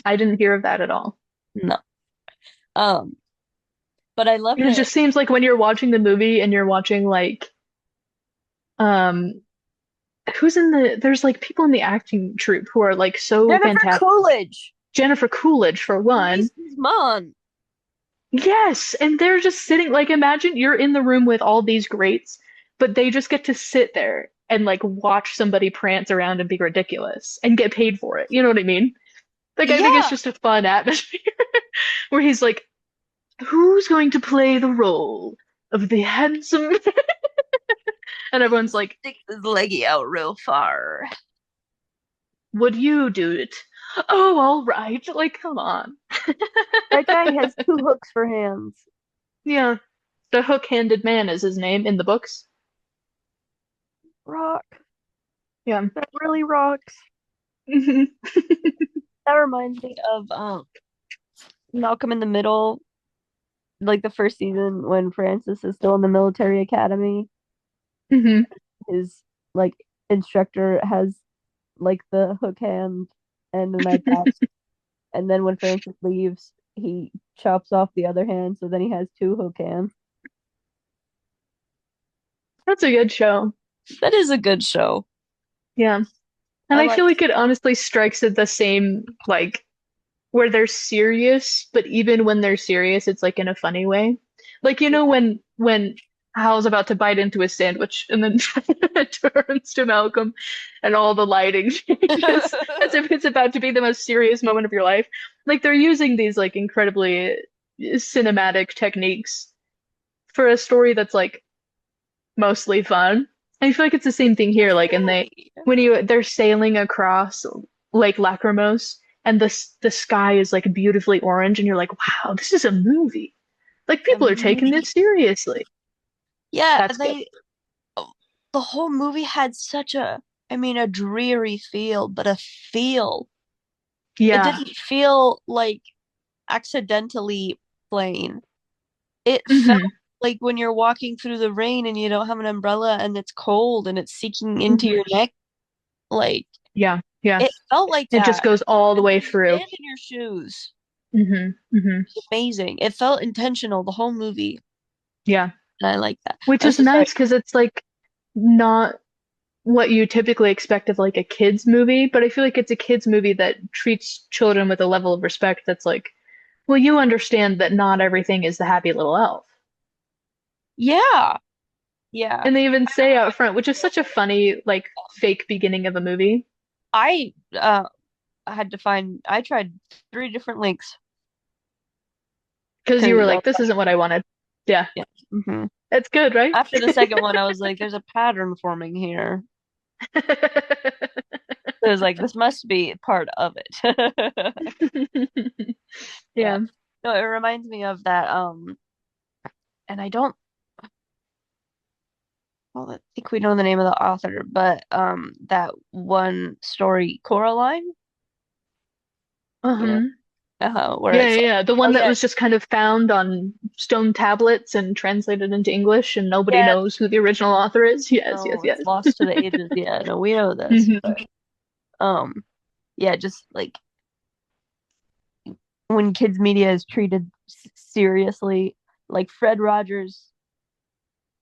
I didn't hear of that at all. No. Um, but I love It that just seems like when you're watching the movie and you're watching like um there's like people in the acting troupe who are like so Jennifer fantastic. Coolidge, Jennifer Coolidge for one. Reese's mom. Yes, and they're just sitting like imagine you're in the room with all these greats, but they just get to sit there and like watch somebody prance around and be ridiculous and get paid for it. You know what I mean? Like I think it's Yeah, just a fun atmosphere where he's like, "Who's going to play the role of the handsome?" And everyone's like, stick his leggy out real far. "Would you do it?" Oh, all right. Like, come on. That guy has two hooks for hands. Yeah, the hook-handed man is his name in the books. Rock. Yeah. That really rocks. Mhm. That reminds me of Malcolm in the Middle, like the first season when Francis is still in the military academy. Mhm. His like instructor has like the hook hand and a knife out, and then when Francis leaves, he chops off the other hand, so then he has two hook hands. That's a good show. That is a good show. Yeah. And I I feel like. like it honestly strikes at the same, like, where they're serious, but even when they're serious, it's like in a funny way. Like, Yeah. when Hal's about to bite into his sandwich and then it turns to Malcolm and all the lighting changes as if it's about to be the most serious moment of your life. Like they're using these like incredibly cinematic techniques for a story that's like mostly fun. I feel like it's the same thing here. Like, and they're sailing across Lake Lacrimose, and the sky is like beautifully orange, and you're like, wow, this is a movie. Like A people are taking movie. this seriously. Yeah, That's good. the whole movie had such a, I mean, a dreary feel, but a feel. It Yeah. didn't feel like accidentally plain. It felt Hmm. like when you're walking through the rain and you don't have an umbrella and it's cold and it's sinking into Hmm. your neck. Like Yeah. Yeah. it felt like It just that. goes all the And way the through. wind in your shoes. Hmm. Hmm. Amazing. It felt intentional the whole movie. Yeah. And I like that. Which I'm is so sorry. nice because it's like not what you typically expect of like a kids movie, but I feel like it's a kids movie that treats children with a level of respect that's like, well, you understand that not everything is the happy little elf. Yeah. Yeah. And they even say out front, which is such a funny, like, fake beginning of a movie. I had to find I tried three different links Because you were because I was like, this isn't what I wanted. Yeah, yeah. hmm it's good, right? After the second one, I was like, there's a pattern forming here. It was like this must be part of it. Yeah. Yeah. No, it reminds me of that and I don't well, I think we know the name of the author, but that one story Coraline, you know, Uh-huh. where Yeah, it's yeah, like, yeah. The oh one that yeah, was just kind of found on stone tablets and translated into English, and nobody yeah, knows who the original author is. Yes, yes, no, yes. it's lost to the ages. Yeah, no, we know this, Hmm. but yeah, just like when kids media is treated seriously, like Fred Rogers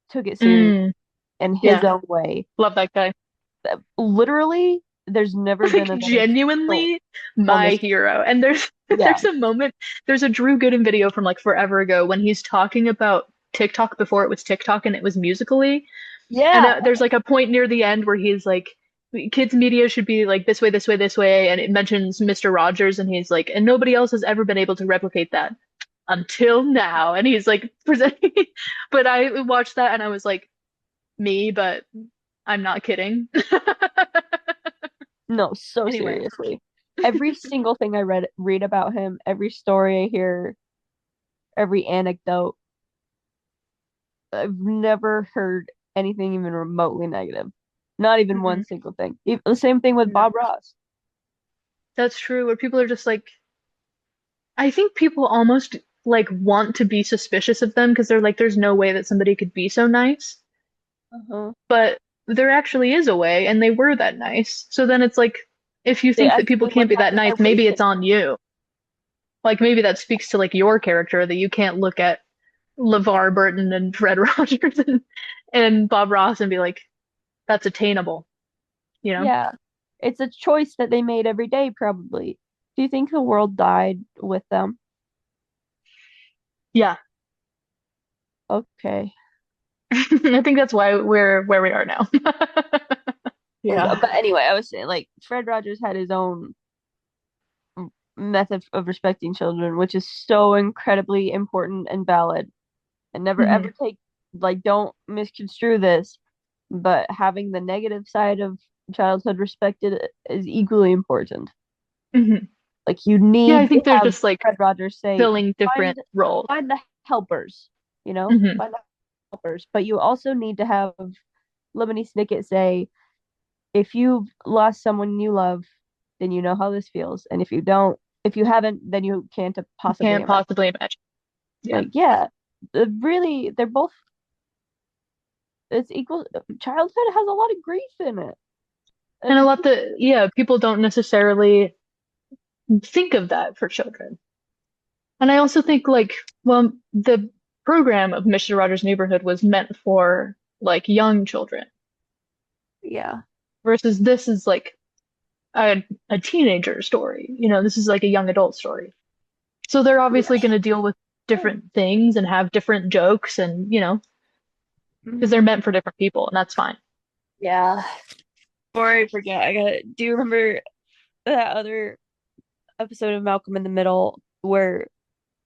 took it serious Mm, in his yeah, own way. love that guy. Literally, there's never been Like another show genuinely on my this. hero. And there's Yeah. there's a moment, there's a Drew Gooden video from like forever ago when he's talking about TikTok before it was TikTok and it was Musically. And Yeah. there's like a point near the end where he's like, kids media should be like this way, this way, this way, and it mentions Mr. Rogers, and he's like, and nobody else has ever been able to replicate that until now. And he's like presenting, but I watched that and I was like, me, but I'm not kidding. No, so Anyway. seriously. Every single thing I read about him, every story I hear, every anecdote, I've never heard anything even remotely negative. Not even Mhm. one single thing. The same thing with No, Bob Ross. that's true. Where people are just like, I think people almost like want to be suspicious of them because they're like, there's no way that somebody could be so nice. Uh-huh. But there actually is a way, and they were that nice. So then it's like, if you They think that people actually can't went be out that of nice, their way maybe to. it's on you. Like maybe that speaks to like your character that you can't look at LeVar Burton and Fred Rogers and Bob Ross and be like, that's attainable, you know? Yeah. It's a choice that they made every day, probably. Do you think the world died with them? Yeah. Okay. I think that's why we're where we are now. Yeah. But anyway, I was saying like Fred Rogers had his own method of respecting children, which is so incredibly important and valid. And never Hmm. ever take, like, don't misconstrue this, but having the negative side of childhood respected is equally important. Hmm. Like, you Yeah, I need to think they're have just like Fred Rogers say, filling different find roles. find the helpers, you know, Hmm. find the helpers. But you also need to have Lemony Snicket say, if you've lost someone you love, then you know how this feels. And if you don't, if you haven't, then you can't possibly Can't imagine. possibly imagine. Yeah. Like, yeah, really, they're both, it's equal. Childhood has a lot of grief in it. And a And lot that, yeah, people don't necessarily think of that for children. And I also think like, well, the program of Mr. Rogers' Neighborhood was meant for like young children yeah, versus this is like a teenager story. You know, this is like a young adult story. So they're obviously going to deal with different things and have different jokes and, you know, because they're meant for different people and that's fine. yeah. Before I forget, do you remember that other episode of Malcolm in the Middle where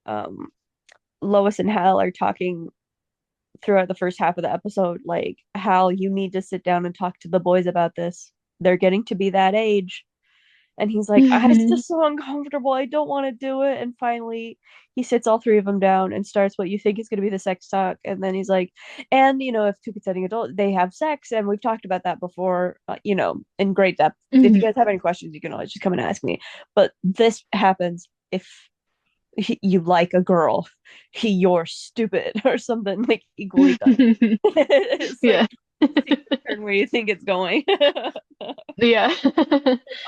um Lois and Hal are talking throughout the first half of the episode, like, Hal, you need to sit down and talk to the boys about this. They're getting to be that age. And he's like, I'm Hmm. just so uncomfortable. I don't want to do it. And finally, he sits all three of them down and starts what you think is going to be the sex talk. And then he's like, and, if two consenting adults, they have sex. And we've talked about that before, in great depth. If you Hmm. guys have any questions, you can always just come and ask me. But this happens if you like a girl, you're stupid or something like equally done. It's Yeah. like turn where you think it's going. Yeah.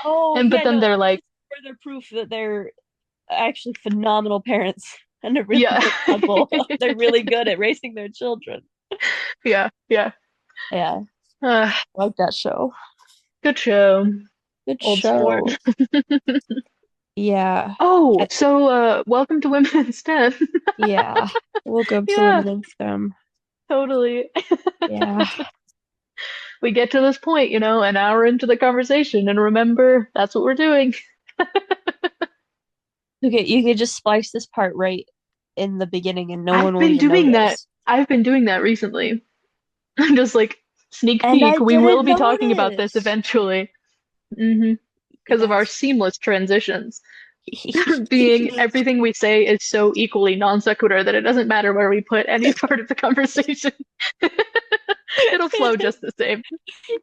Oh And but yeah, then no, they're like, further proof that they're actually phenomenal parents and a really yeah. good couple. They're really good at raising their children. Yeah, yeah. Yeah, Uh, I like that show. good show. Good Old sport. show. Yeah. Oh, I- so welcome to Women in STEM. yeah. Woke up to Yeah, women in STEM. totally. Yeah. We get to this point, you know, an hour into the conversation, and remember, that's what we're doing. Okay, you could just splice this part right in the beginning and no one I've will been even doing that. notice. I've been doing that recently. I'm just like sneak And I peek. We will didn't be talking about this notice. eventually. Because of our Yes. seamless transitions. Being everything we say is so equally non sequitur that it doesn't matter where we put any part of the conversation. It'll flow just the same.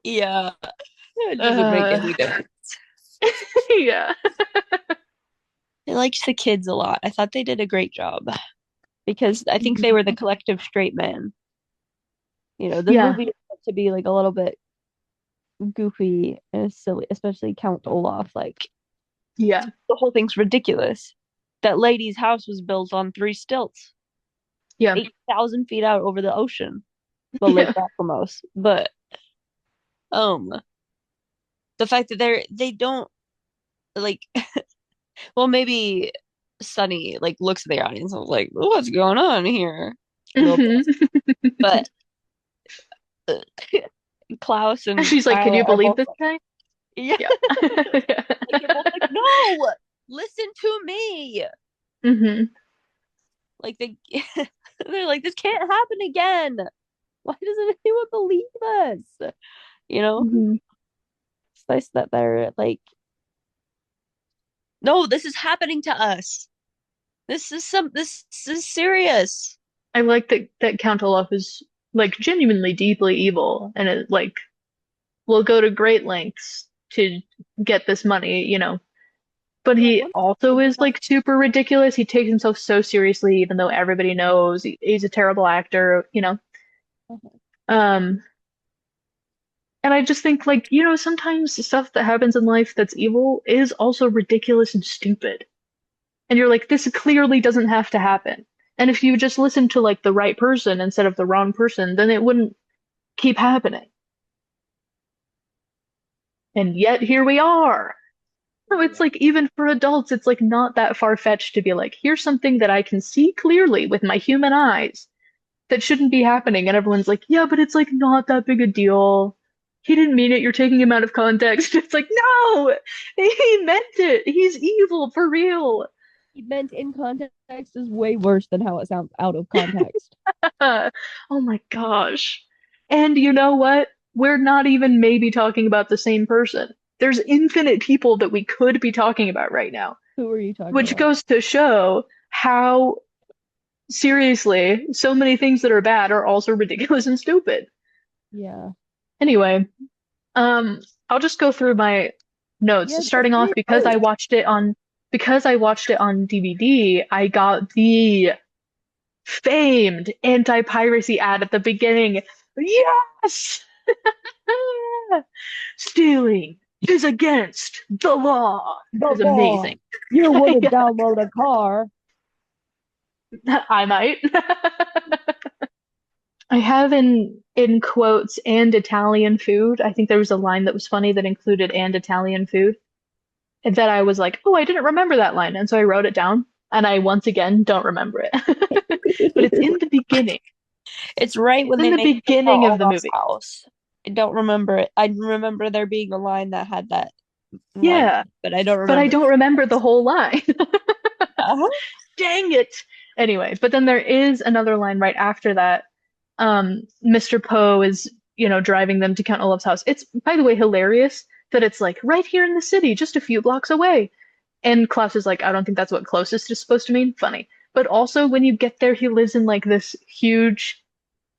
Yeah. It doesn't make Uh, any difference. yeah. I liked the kids a lot. I thought they did a great job because I think they were the collective straight men. The Yeah. movie is meant to be like a little bit goofy and silly, especially Count Olaf. Like, Yeah. the whole thing's ridiculous. That lady's house was built on three stilts, Yeah. 8,000 feet out over the ocean, the Lake Yeah. Bacalmos. But um, the fact that they don't like, well, maybe Sunny like looks at the audience and was like, "What's going on here?" A little Hmm. bit, but Klaus And and she's like, "Can Isla you are believe both this like, guy?" yeah, Yeah. Yeah. like they're both like, "No, listen to me." Hmm. Like they're like, "This can't happen again. Why doesn't anyone believe us?" You know, Hmm. it's nice that they're like, "No, this is happening to us. This is serious." I like that Count Olaf is like genuinely deeply evil, and it like will go to great lengths to get this money, you know. But Yeah, he one also is like super ridiculous. He takes himself so seriously, even though everybody knows he's a terrible actor, you know. Um, and I just think like, you know, sometimes the stuff that happens in life that's evil is also ridiculous and stupid. And you're like, this clearly doesn't have to happen. And if you just listen to like the right person instead of the wrong person, then it wouldn't keep happening. And yet here we are. So it's like even for adults, it's like not that far-fetched to be like, here's something that I can see clearly with my human eyes that shouldn't be happening. And everyone's like, yeah, but it's like not that big a deal. he didn't mean it. You're taking him out of context. It's like, no, he meant it. He's evil for real. He meant in context is way worse than how it sounds out of context. Oh my gosh. And you know what? We're not even maybe talking about the same person. There's infinite people that we could be talking about right now, Who are you talking which about? goes to show how seriously so many things that are bad are also ridiculous and stupid. Yeah. Anyway, I'll just go through my notes, Yeah, starting off because I watched it on DVD. I got the famed anti-piracy ad at the beginning. Yes! Stealing is against the law. It was amazing. You wouldn't Yeah, download a car. I might. I have in quotes and Italian food. I think there was a line that was funny that included and Italian food. And that I was like, oh, I didn't remember that line. And so I wrote it down. And I once again don't remember it. But it's in the beginning. It's right when It's in they the make beginning of the Olaf's movie. house. I don't remember it. I remember there being a line that had that line, Yeah, but I don't but I remember. don't remember the whole line. Uh-huh. Dang it. Anyway, but then there is another line right after that. Mr. Poe is, driving them to Count Olaf's house. It's, by the way, hilarious that it's like right here in the city, just a few blocks away. And Klaus is like, I don't think that's what closest is supposed to mean. Funny. But also when you get there, he lives in like this huge,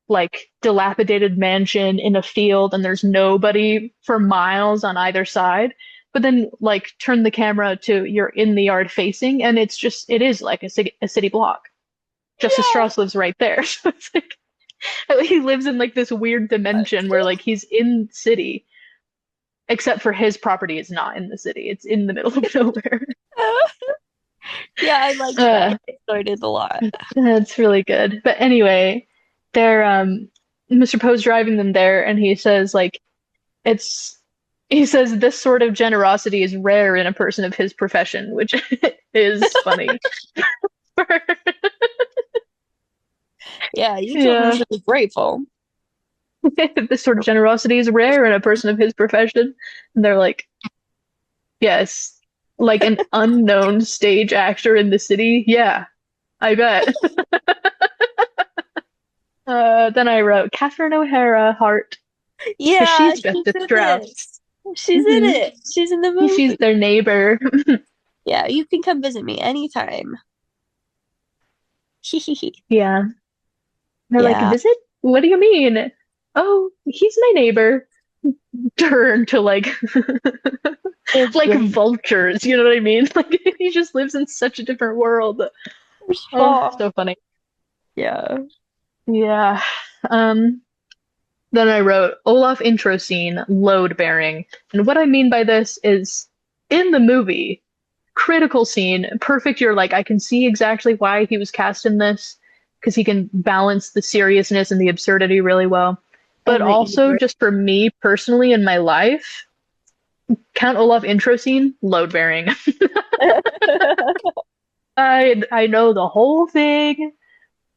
like dilapidated mansion in a field, and there's nobody for miles on either side. But then like turn the camera to you're in the yard facing, and it is like a city block. Justice Yeah. Strauss lives right there. So it's like he lives in like this weird dimension where like he's in the city, except for his property is not in the city. It's in the middle of nowhere. Yeah, I like that. I enjoyed it a lot. That's really good. But anyway, they're Mr. Poe's driving them there, and he says like he says this sort of generosity is rare in a person of his profession, which is funny. Yeah, you children should be grateful. This sort of generosity is rare in a person of his profession. And they're like, yes, like an unknown stage actor in the city. Yeah, I bet. Then I wrote Catherine O'Hara heart. Yeah, She's Justice Strauss. She's in it. She's in the movie. She's their neighbor. Yeah, you can come visit me anytime. Yeah. They're like, Yeah. visit? What do you mean? Oh, he's my neighbor. Turn to like like vultures, you know what I mean? Like he just lives in such a different world. Oh, so funny. Yeah. Yeah. Then I wrote Olaf intro scene, load bearing. And what I mean by this is in the movie, critical scene, perfect. You're like, I can see exactly why he was cast in this, because he can balance the seriousness and the absurdity really well. But also, just for me personally in my life, Count Olaf intro scene, load bearing. I know the whole thing.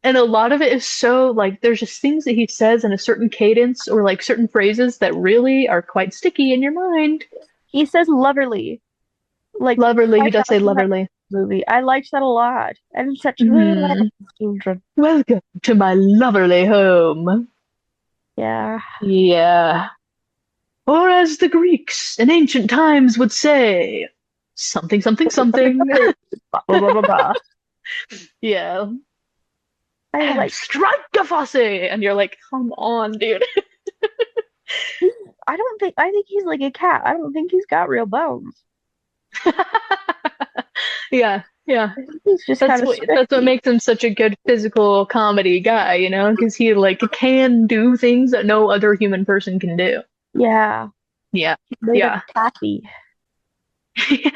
And a lot of it is so like there's just things that he says in a certain cadence or like certain phrases that really are quite sticky in your mind. He says loverly. Like Loverly, he does say loverly. Movie. I liked that a lot. I'm such children. Welcome to my loverly home. Yeah. Yeah. Or as the Greeks in ancient times would say, something, something, something. Blah, blah, blah, blah. Yeah. I like strike the fosse, and you're like, come on, dude. I think he's like a cat. I don't think he's got real bones. Yeah. He's just that's what makes him such a good physical comedy guy, because he like can do things that no other human person can do. Yeah. Yeah. Taffy. Yeah.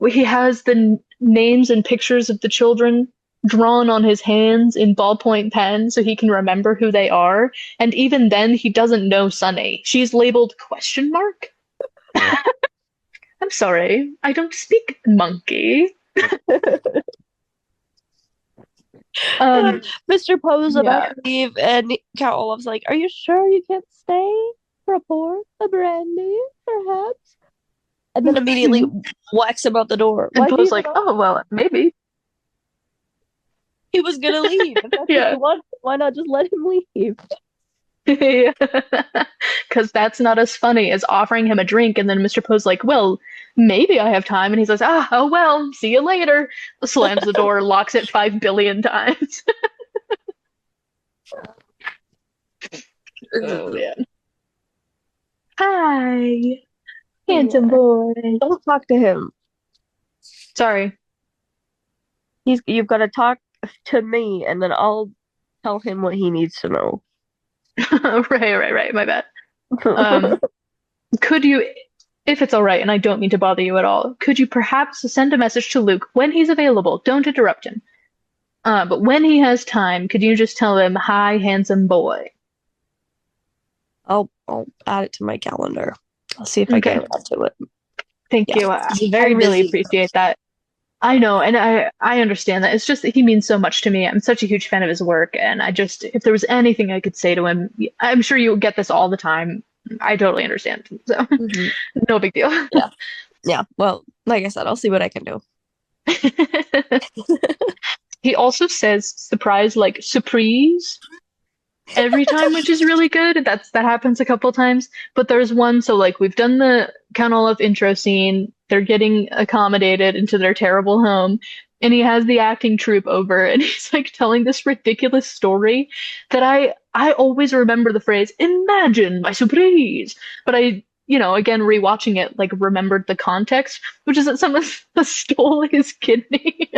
He has the names and pictures of the children drawn on his hands in ballpoint pen so he can remember who they are. And even then, he doesn't know Sunny. She's labeled ? I'm sorry, I don't speak monkey. Mr. Poe's about to leave, and Count Olaf's like, "Are you sure you can't stay?" for a pour? A brandy, perhaps? And then immediately whacks him out the door. And Why do Poe's you like, know? oh, well, maybe. He was gonna leave. If that's what Yeah. you want, why not just let him leave? Because that's not as funny as offering him a drink, and then Mr. Poe's like, well, maybe I have time. And he says, oh, well, see you later. Slams the door, locks it 5 billion times. Oh, man. Hi, handsome boy. Don't talk to him. Sorry. You've got to talk to me, and then I'll tell him what he needs to know. Right. My bad. Could you, if it's all right, and I don't mean to bother you at all, could you perhaps send a message to Luke when he's available? Don't interrupt him. But when he has time, could you just tell him, hi, handsome boy? I'll add it to my calendar. I'll see if I Okay. can add to it. Thank you. He's I very really busy. appreciate that. I know, and I understand that. It's just that he means so much to me. I'm such a huge fan of his work, and if there was anything I could say to him, I'm sure you get this all the time. I totally understand. So, Mhm. no big deal. Yeah. Well, like I said, I'll see what I can do. He also says surprise like surprise every time, which is really good. That happens a couple times. But there's one, so like we've done the Count Olaf intro scene, they're getting accommodated into their terrible home, and he has the acting troupe over and he's like telling this ridiculous story that I always remember the phrase, imagine my surprise. But again, rewatching it, like remembered the context, which is that someone stole his kidney.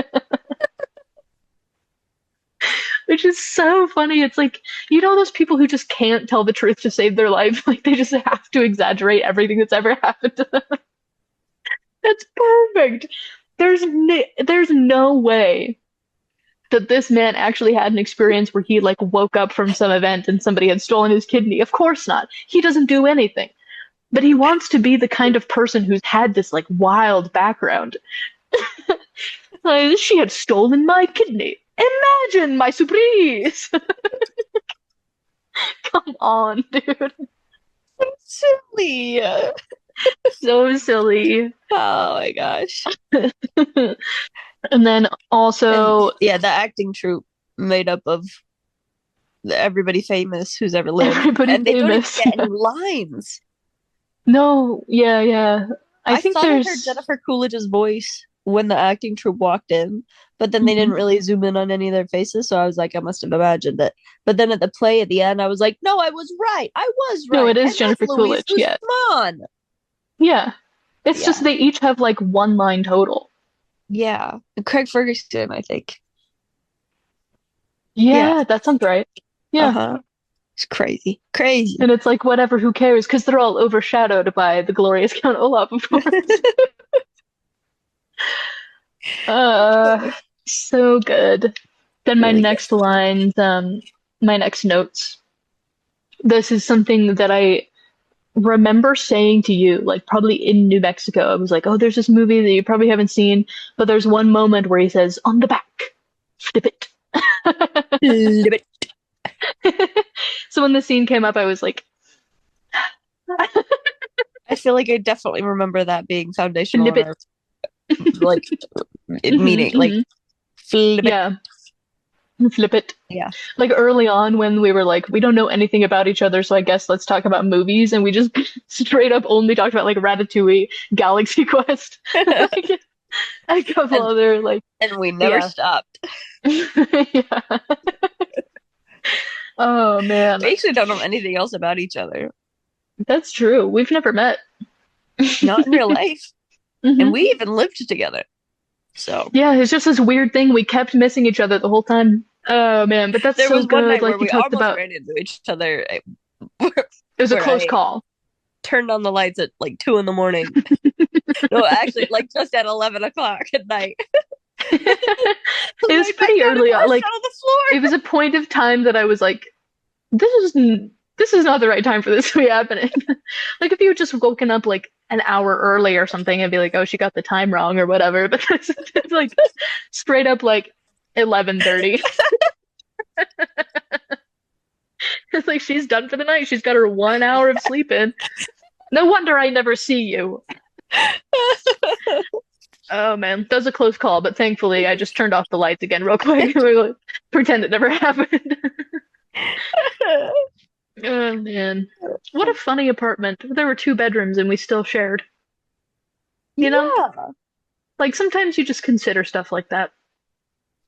Which is so funny. It's like, those people who just can't tell the truth to save their life. Like, they just have to exaggerate everything that's ever happened to them. That's perfect. There's no way that this man actually had an experience where he, like, woke up from some event and somebody had stolen his kidney. Of course not. He doesn't do anything. But he wants to be the kind of person who's had this, like, wild background. Like, she had stolen my kidney. Imagine my surprise! Come on, dude. Silly. So silly. Oh my gosh. And then also, the acting troupe made up of everybody famous who's ever lived. Everybody and they famous. don't even get any lines. No, yeah. I think thought I there's. heard Jennifer Coolidge's voice when the acting troupe walked in, but then they didn't really zoom in on any of their faces, so I was like, I must have imagined it. But then at the play at the end, I was like, no, I was right. I was right. No, it is And that's Jennifer Louise Coolidge, yeah. Guzman. Yeah. It's Yeah. just they each have like one line total. Yeah. And Craig Ferguson, I think. Yeah, that sounds right. Yeah. Uh-huh. It's crazy. Crazy. And it's like, whatever, who cares? Because they're all overshadowed by the glorious Count Olaf, of course. So good. Then my Really next lines, my next notes. This is something that I remember saying to you, like probably in New Mexico. I was like, oh, there's this movie that you probably haven't seen, but there's one moment where he says, on the back, flip it. Flip it. So when the scene came up, I was like, I feel like I definitely remember that being foundational Flip in our, like meaning, like flip it. yeah, flip it. Yeah. Like early on when we were like, we don't know anything about each other, so I guess let's talk about movies, and we just straight up only talked about like Ratatouille, Galaxy Quest, like, a couple other like, and we never stopped. yeah. Oh man, We actually don't know anything else about each other. that's true. We've never met. Not in real life. Mhm. And we even lived together. So Yeah, it's just this weird thing. We kept missing each other the whole time. Oh man, but that's there so was one good. night Like where you we talked almost about, ran into each other. it was a where close I call. turned on the lights at like 2 a.m. No, actually, like just at 11 o'clock at night. It was Right pretty back down to early the on. Like on the floor. it was a point of time that I was like, this is not the right time for this to be happening. Like if you had just woken up like an hour early or something, I'd be like, oh, she got the time wrong or whatever. But it's like straight up like 11:30. It's like she's done for the night. She's got her 1 hour of sleep in. No wonder I never see you. Oh man, that was a close call, but thankfully I just turned off the lights again real quick. Pretend it never happened. Oh man, what a funny apartment. There were 2 bedrooms and we still shared. You know, Yeah. like sometimes you just consider stuff like that.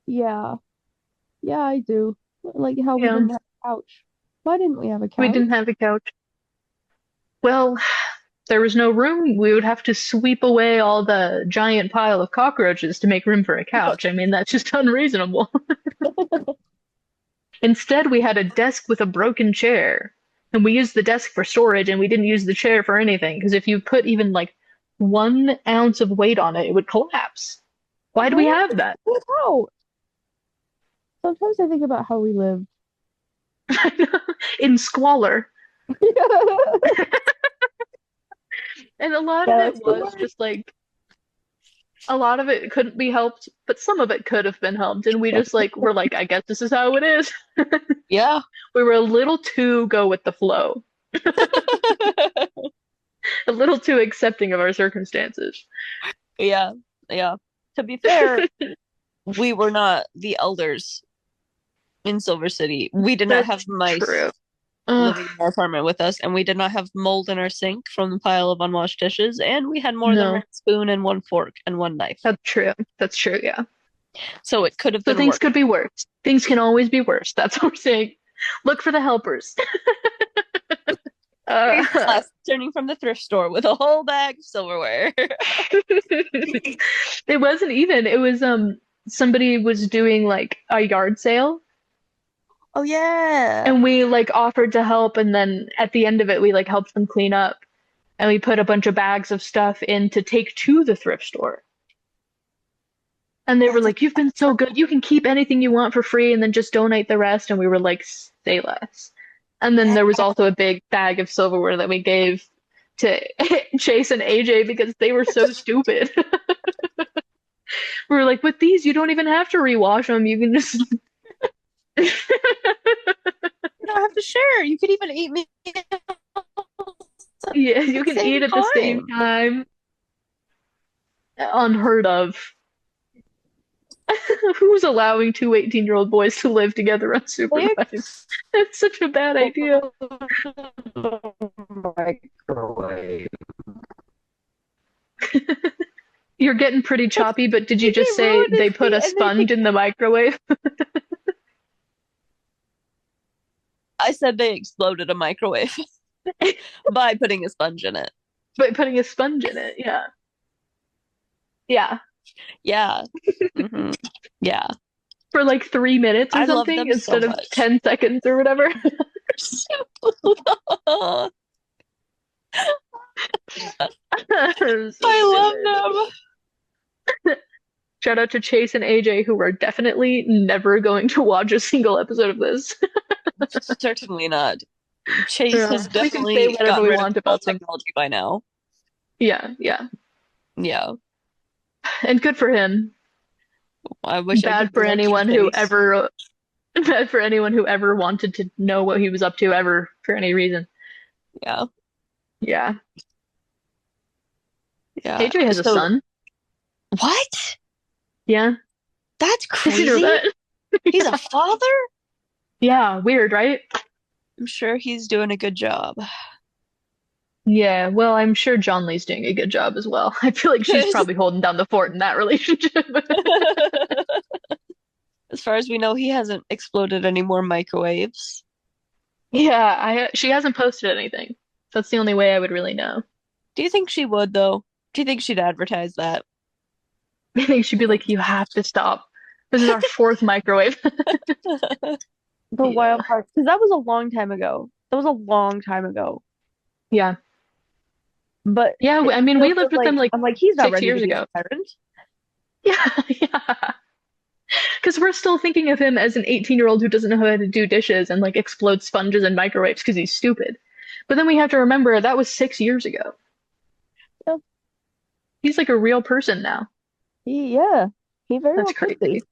Yeah. Yeah, I do. Like how we Yeah, didn't have a couch. Why didn't we have a we couch? didn't have a couch. Well, there was no room. We would have to sweep away all the giant pile of cockroaches to make room for a couch. I mean, that's just unreasonable. Instead, we had a desk with a broken chair, and we used the desk for storage, and we didn't use the chair for anything, because if you put even like 1 ounce of weight on it, it would collapse. Why do we Where have that? how? Sometimes I think about how we live. In squalor. And a lot of That's it the was word. just like a lot of it couldn't be helped, but some of it could have been helped. And we just like were like, I guess this is how it is. Yeah. We were a little too go with the flow, a little too accepting of our circumstances. Yeah. Yeah. To be fair, we were not the elders in Silver City. We did not have That's mice true. living in our apartment with us, and we did not have mold in our sink from the pile of unwashed dishes, and we had more than No, one spoon and one fork and one knife. that's true. That's true, yeah. So it could have So been things worse. could be worse. Things can always be worse. That's what we're saying. Look for the helpers. Uh, Us turning from the thrift store with a whole bag of silverware. it wasn't even. It was somebody was doing like a yard sale Oh yeah. and we like offered to help and then at the end of it we like helped them clean up and we put a bunch of bags of stuff in to take to the thrift store. And they were That's a like, "You've been so good. You can keep anything you want for free and then just donate the rest." And we were like, "Say less." And then there was also a big bag of silverware that we gave to Chase and AJ because they were so stupid. We were like, "With these, you don't even have to rewash them. You can just." You don't have to share. You could even eat me Yeah, you can same eat at the same time. time. Unheard of. Who's allowing 2 18-year-old boys to live together unsupervised? That's such a bad idea. Microwave. You're getting pretty choppy, but did you They just say ruined they it put a and they sponge in the microwave? I said they exploded a microwave by putting a sponge in it. By putting a sponge in it, yeah. Yeah. Yeah. Mhm. Yeah. For like 3 minutes or I love something them so instead of much. 10 seconds or whatever. So I love stupid. them. Shout out to Chase and AJ, who are definitely never going to watch a single episode of this. Certainly not. Chase Yeah, has we can say definitely whatever gotten we rid of want all about them. technology by now. Yeah, yeah. Yeah. And good for him. I wish I Bad could for punch anyone his who face. ever bad for anyone who ever wanted to know what he was up to ever for any reason. Yeah. Yeah. Yeah. AJ has a So son. what? Yeah. That's Did you know crazy. that? He's a father? Yeah, weird, right? I'm sure he's doing a good job. Yeah, well, I'm sure John Lee's doing a good job as well. I feel like she's probably holding down the fort in that relationship. As far as we know, he hasn't exploded any more microwaves. Yeah, she hasn't posted anything. That's the only way I would really know. Do you think she would, though? Do you think she'd advertise that? I think she'd be like, "You have to stop. This is our 4th microwave." The Yeah. wild part, because that was a long time ago. That was a long time ago. Yeah. But Yeah, it I mean, still we lived feels with them like I'm like, he's not 6 ready to years be ago. a parent. Yeah, yeah. Because we're still thinking of him as an 18-year-old who doesn't know how to do dishes and like explode sponges in microwaves because he's stupid. But then we have to remember that was 6 years ago. Yeah. He's like a real person now. He very That's well could crazy. be.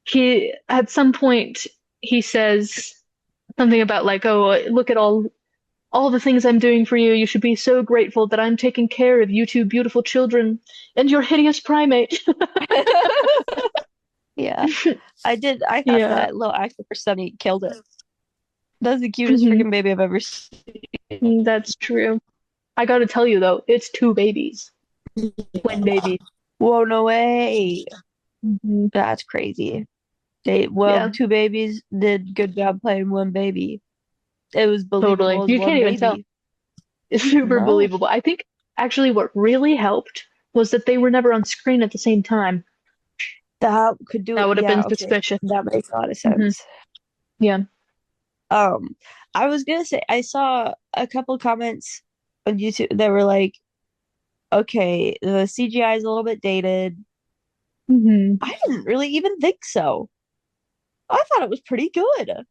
He, at some point, he says, Something about like, oh, look at all the things I'm doing for you. You should be so grateful that I'm taking care of you two beautiful children and your hideous primate. Yeah. I thought Yeah. that little actor for Sunny killed it. That's the cutest Mhm. freaking baby I've ever seen. That's true. I gotta tell you though, it's two babies. Twin babies. Whoa, no way. Mhm. That's crazy. Yeah, Two babies did good job playing one baby. It was totally. believable as You can't one even tell. baby. It's super No, believable. I think actually what really helped was that they were never on screen at the same time. that could do That it. would have Yeah, been okay. suspicious. That makes a lot of Hmm. sense. Yeah. Um, I was gonna say I saw a couple comments on YouTube that were like, okay, the CGI is a little bit dated. Hmm. I didn't really even think so. I thought it was pretty good.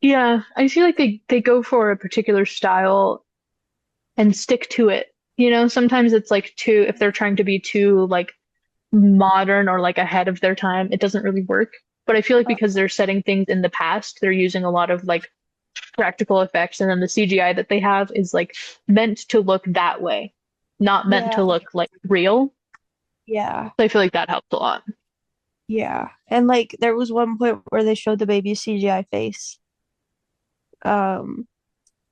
Yeah, I feel like they go for a particular style and stick to it. Sometimes it's like too, if they're trying to be too like modern or like ahead of their time, it doesn't really work. But I feel like Uh, because they're setting things in the past, they're using a lot of like practical effects, and then the CGI that they have is like meant to look that way, not meant yeah, to look like real. yeah, So I feel like that helps a lot. yeah. And like there was one point where they showed the baby's CGI face. Um,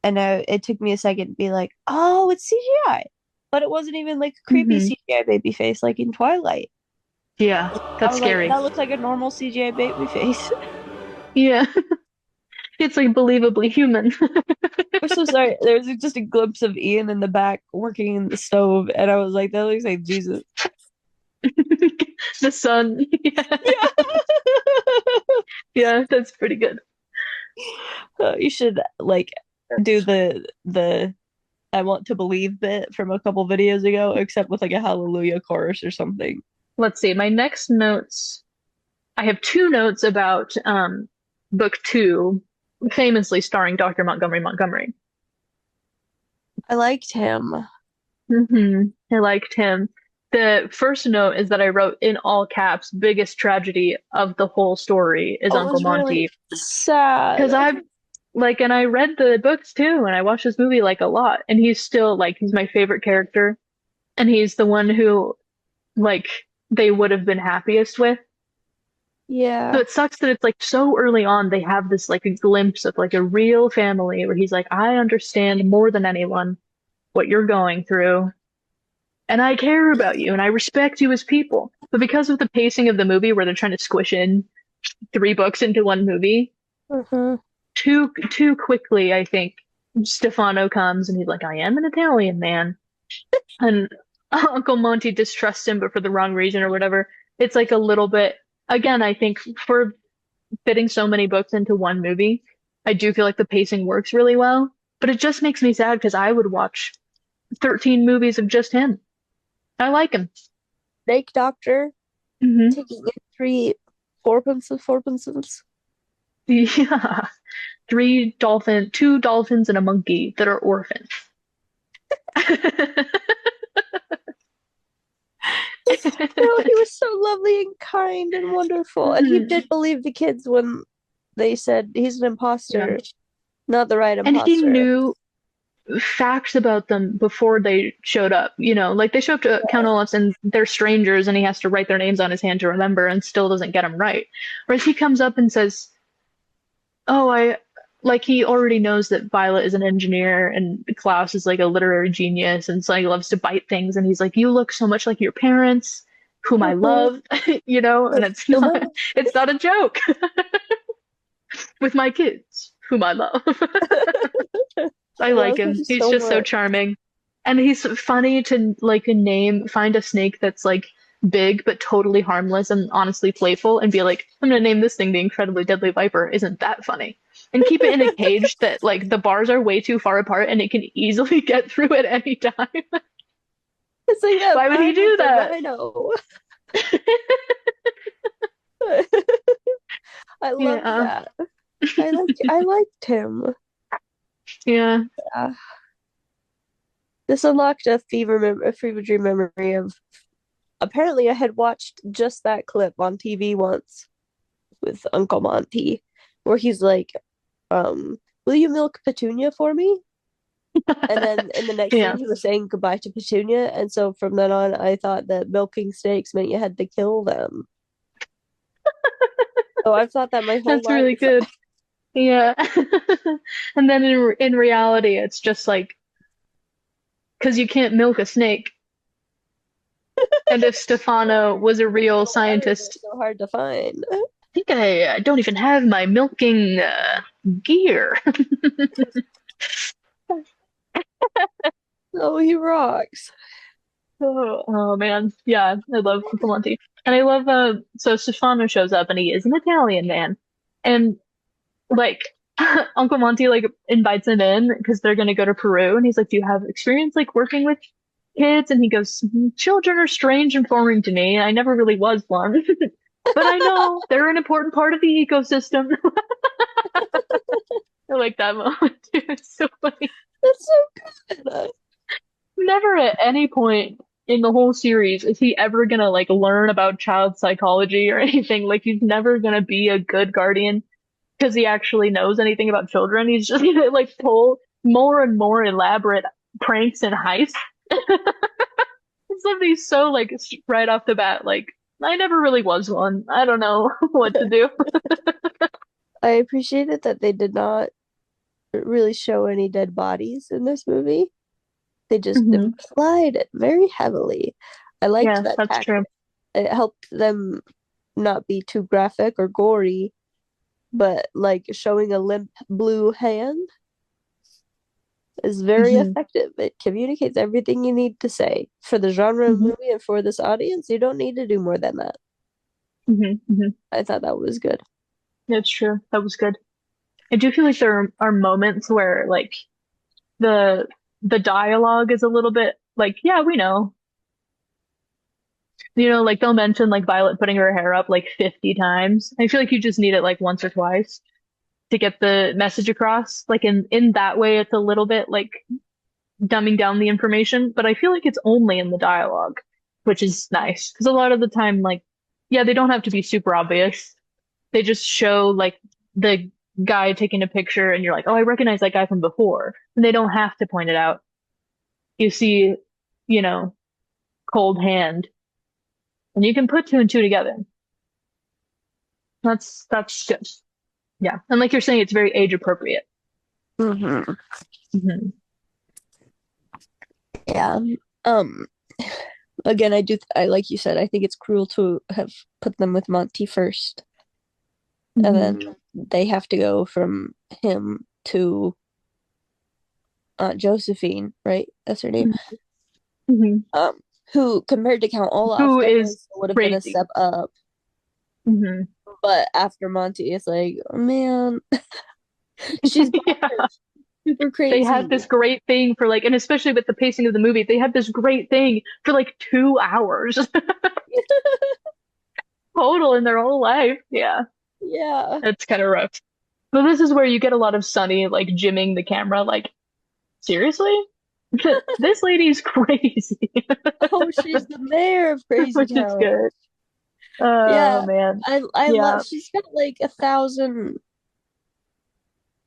and it took me a second to be like, oh, it's CGI. But it wasn't even like a creepy Hmm. CGI baby face like in Twilight. Yeah, I that's was like, scary. that looks like a normal CGI baby face. Yeah, it's like believably human. I'm so sorry. There was just a glimpse of Ian in the back working in the stove, and I was like, that looks like Jesus. The sun. Yeah, Yeah. yeah, that's pretty good. You should like do the I want to believe bit from a couple videos ago, except with like a hallelujah chorus or something. Let's see. My next notes, I have two notes about book two, famously starring Dr. Montgomery Montgomery. I liked him. I liked him. The first note is that I wrote in all caps, biggest tragedy of the whole story is It Uncle was really Monty. Because sad. I've like, and I read the books too, and I watched this movie like a lot, and he's still like, he's my favorite character, and he's the one who like they would have been happiest with. So Yeah. it sucks that it's like so early on they have this like a glimpse of like a real family where he's like, I understand more than anyone what you're going through, and I care about you, and I respect you as people. But because of the pacing of the movie where they're trying to squish in three books into one movie, Hmm. too quickly, I think Stefano comes and he's like, I am an Italian man. And Uncle Monty distrusts him, but for the wrong reason or whatever. It's like a little bit, again, I think for fitting so many books into one movie, I do feel like the pacing works really well. But it just makes me sad because I would watch 13 movies of just him. I like him. Snake Doctor Hmm. taking in three four pencils. Yeah. Two dolphins and a monkey that are orphans. No, he was so lovely and kind and wonderful. And he Mhm. did believe the kids when they said he's an Yeah. imposter, not the right And he imposter. knew facts about them before they showed up. Like they show up to Count Olaf's and they're strangers and he has to write their names on his hand to remember and still doesn't get them right. Whereas he comes up and says, oh, like he already knows that Violet is an engineer and Klaus is like a literary genius and so he loves to bite things. And he's like, you look so much like your parents, whom I Mhm. love, and it's not a joke with my kids, whom I love. I I like love him him. He's so just so much. charming. And he's funny to like find a snake that's like big but totally harmless and honestly playful and be like, I'm gonna name this thing the incredibly deadly viper. Isn't that funny? And keep it in a cage that like the bars are way too far apart and it can easily get through at any time. It's like that Why would he vibe do with the that? rhino. I love Yeah. that. I liked him. Yeah. Uh, this unlocked a fever dream memory of apparently I had watched just that clip on TV once with Uncle Monty, where he's like, will you milk Petunia for me? And then in the next Yeah. scene, he was saying goodbye to Petunia. And so from then on, I thought that milking snakes meant you had to kill them. So I've thought that my whole That's really life. good. Yeah. And then in reality, it's just like, because you can't milk a snake. And if Stefano was a real scientist, So hard to find. I think I don't even have my milking gear. Oh, he rocks. Oh man, yeah, I love Uncle Monty, and I love so Stefano shows up, and he is an Italian man, and like Uncle Monty like invites him in because they're gonna go to Peru, and he's like, "Do you have experience like working with kids?" And he goes, "Children are strange and foreign to me. I never really was one, but I know they're an important part of the ecosystem." I like that moment too. It's so funny. That's so good. Never at any point in the whole series is he ever gonna like learn about child psychology or anything. Like he's never gonna be a good guardian because he actually knows anything about children. He's just gonna like pull more and more elaborate pranks and heists. Something's so like right off the bat, like I never really was one. I don't know what to do. I appreciated that they did not really show any dead bodies in this movie. They just Mhm. implied it very heavily. I liked Yeah, that that's tactic. true. It helped them not be too graphic or gory, but like showing a limp blue hand is very Mhm. effective. It communicates everything you need to say. For the genre of Mhm. movie and for this audience, you don't need to do more than that. Mhm. Mhm. I thought that was good. That's true. That was good. I do feel like there are moments where like the the dialogue is a little bit like, yeah, we know. You know, like they'll mention like Violet putting her hair up like 50 times. I feel like you just need it like once or twice to get the message across. Like in that way, it's a little bit like dumbing down the information, but I feel like it's only in the dialogue, which is nice because a lot of the time, like, yeah, they don't have to be super obvious. They just show like the guy taking a picture, and you're like, oh, I recognize that guy from before, and they don't have to point it out. You see, you know, cold hand, and you can put two and two together. That's good. Yeah, and like you're saying, it's very age appropriate. Mm-hmm. Hmm. Yeah. Um, Again, I like you said, I think it's cruel to have put them with Monty first, and Hmm. then they have to go from him to Josephine, right? That's her name. Hmm. Um, who compared to Count Olaf Who definitely is would have been a crazy. step up, Hmm. but after Monty, it's like, oh, man, she's Yeah. super They crazy. had this great thing for like, and especially with the pacing of the movie, they had this great thing for like 2 hours total in their whole life. Yeah, Yeah. it's kind of rough. But this is where you get a lot of Sunny like jimming the camera, like, seriously? This lady's crazy, Oh, she's the mayor of Crazy which is Town. good. Oh Yeah, man. I Yeah. love. She's got like 1,000